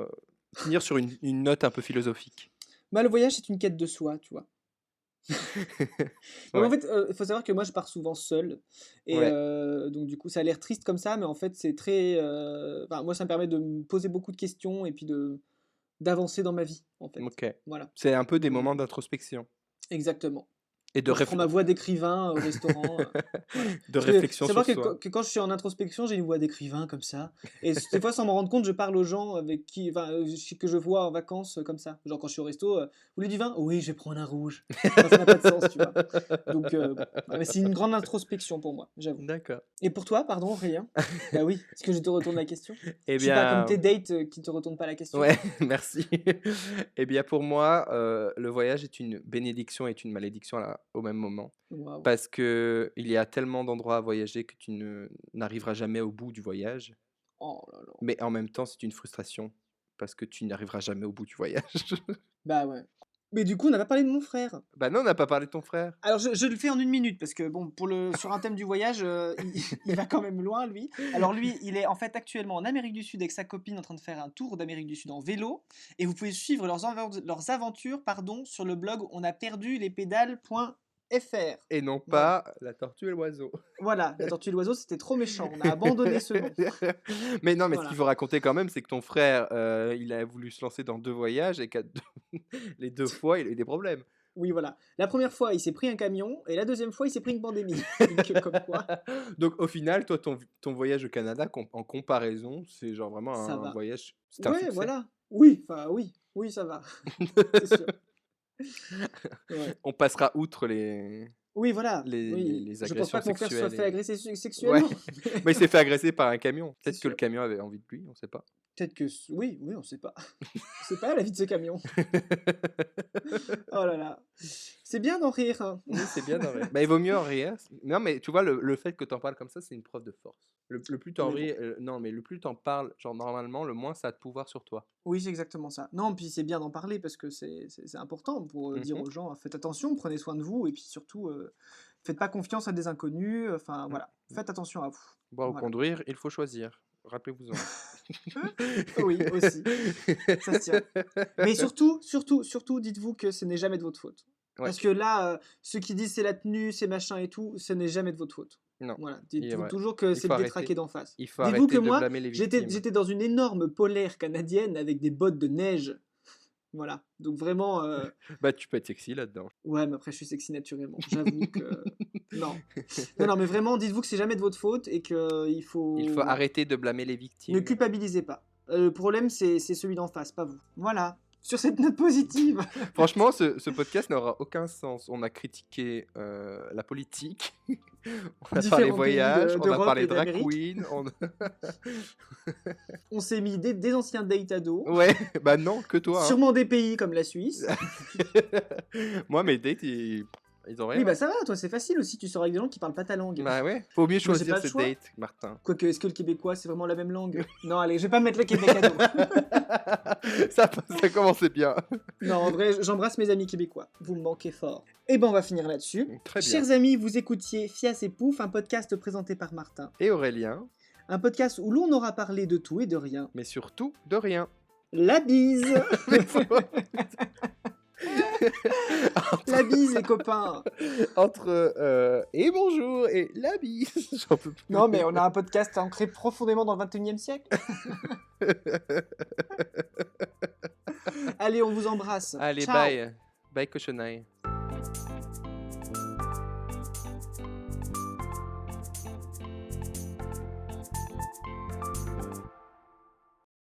finir sur une note un peu philosophique. Bah, le voyage, c'est une quête de soi, tu vois. Donc, en Ouais, fait, il faut savoir que moi, je pars souvent seul. Et ouais, donc, du coup, ça a l'air triste comme ça, mais en fait, c'est très. Enfin, moi, ça me permet de me poser beaucoup de questions et puis d'avancer dans ma vie, en fait. OK. Voilà. C'est un peu des Donc, moments d'introspection exactement. et de Donc, je prends ma voix d'écrivain au restaurant. Voilà. de Parce que réflexion savoir sur que, soi. que quand je suis en introspection, j'ai une voix d'écrivain comme ça. Et des fois, sans m'en rendre compte, je parle aux gens avec qui, enfin, que je vois en vacances comme ça. Genre quand je suis au resto, vous voulez du vin? Oui, je vais prendre un rouge. Enfin, ça n'a pas de sens, tu vois. Donc, bon. Ouais, mais c'est une grande introspection pour moi, j'avoue. D'accord. Et pour toi, pardon, Aurélien? Bah oui, est-ce que je te retourne la question? Eh Je suis pas comme tes bien, dates qui te retournent pas la question. ouais, merci. Eh bien, pour moi, le voyage est une bénédiction et une malédiction au même moment. Waouh. Parce qu'il y a tellement d'endroits à voyager que tu n'arriveras jamais au bout du voyage. Oh là là. Mais en même temps, c'est une frustration parce que tu n'arriveras jamais au bout du voyage. Bah ouais. Mais du coup, on n'a pas parlé de mon frère. Bah non, on n'a pas parlé de ton frère. Alors je le fais en 1 minute parce que bon, sur un thème du voyage, il va quand même loin lui. Alors lui, il est en fait actuellement en Amérique du Sud avec sa copine en train de faire un tour d'Amérique du Sud en vélo et vous pouvez suivre leurs aventures sur le blog onaperdulespédales.fr. Et non Voilà. pas la tortue et l'oiseau. Voilà, la tortue et l'oiseau, c'était trop méchant. On a abandonné ce nom. Mais non, mais ce Voilà. qu'il faut raconter quand même, c'est que ton frère, il a voulu se lancer dans 2 voyages et les 2 fois, il a eu des problèmes. Oui, voilà. La première fois, il s'est pris un camion et la deuxième fois, il s'est pris une pandémie. Donc, comme quoi, Donc au final, toi, ton voyage au Canada, en comparaison, c'est genre vraiment ça un va. voyage, c'est un Ouais, succès. voilà. Oui, enfin oui, ça va. C'est sûr. Ouais. On passera outre les Oui, voilà, les les oui. les Je pense agressions pas que mon frère se soit sexuelles fait et agresser ouais, sexuellement. mais il s'est fait agresser par un camion. C'est Peut-être que le sûr. camion avait envie de lui, on sait pas. Peut-être que oui, oui, on sait pas. On sait pas la vie de ce camion. Oh là là. C'est bien d'en rire, hein. Oui, c'est bien d'en rire. Bah, il vaut mieux en rire. Non, mais tu vois, le fait que tu en parles comme ça, c'est une preuve de force. Le plus tu en Mais bon. ris, non, mais le plus tu en parles, genre normalement, le moins ça a de pouvoir sur toi. Oui, c'est exactement ça. Non, puis c'est bien d'en parler parce que c'est important pour dire Mmh aux gens, faites attention, prenez soin de vous et puis surtout, faites pas confiance à des inconnus. Enfin mh. voilà, faites attention à vous. Boire ou Voilà. conduire, il faut choisir. Rappelez-vous-en. Oui, aussi, ça se tient. Mais surtout, dites-vous que ce n'est jamais de votre faute. Ouais, Parce que là, ceux qui disent c'est la tenue, c'est machin et tout, ce n'est jamais de votre faute. non, Voilà, il est dites-vous vrai. toujours que Il c'est faut le détraqué arrêter. d'en face. Il faut Dites-vous que arrêter de moi, blâmer les j'étais victimes. j'étais dans une énorme polaire canadienne avec des bottes de neige. Voilà, donc vraiment, Bah, tu peux être sexy là-dedans. ouais, mais après je suis sexy naturellement. J'avoue que non. Non, non, mais vraiment, dites-vous que c'est jamais de votre faute et qu'il Il faut faut voilà. arrêter de blâmer les Ne victimes. culpabilisez pas. Le problème, c'est celui d'en face, pas vous. Voilà. Sur cette note positive. Franchement, ce podcast n'aura aucun sens. On a critiqué, la politique, on a parlé Différents pays voyage, on a d'Europe parlé et drag d'Amérique. queen, On s'est mis des anciens dates ados. ouais, bah non, que toi, hein. Sûrement des pays comme la Suisse. Moi, mes dates, ils Ils ont Oui, rien. bah ça va, toi, c'est facile aussi, tu sors avec des gens qui parlent pas ta langue. Bah ouais, faut mieux Moi, j'ai pas choisir le ses choix. dates, Martin. Quoique, est-ce que le québécois, c'est vraiment la même langue? Non, allez, je vais pas mettre le Québec à dos. Ça commençait bien. Non, en vrai, j'embrasse mes amis québécois. Vous me manquez fort. Et ben, on va finir là-dessus. Très bien. Chers amis, vous écoutiez Fias et Pouf, un podcast présenté par Martin. Et Aurélien, Un podcast où l'on aura parlé de tout et de rien. mais surtout de rien. La bise. La bise, les copains. Entre et bonjour et la bise. J'en peux plus. Non, mais on a un podcast ancré profondément dans le 21e siècle. Allez, on vous embrasse. Allez, Ciao. bye. Bye, cochonaille.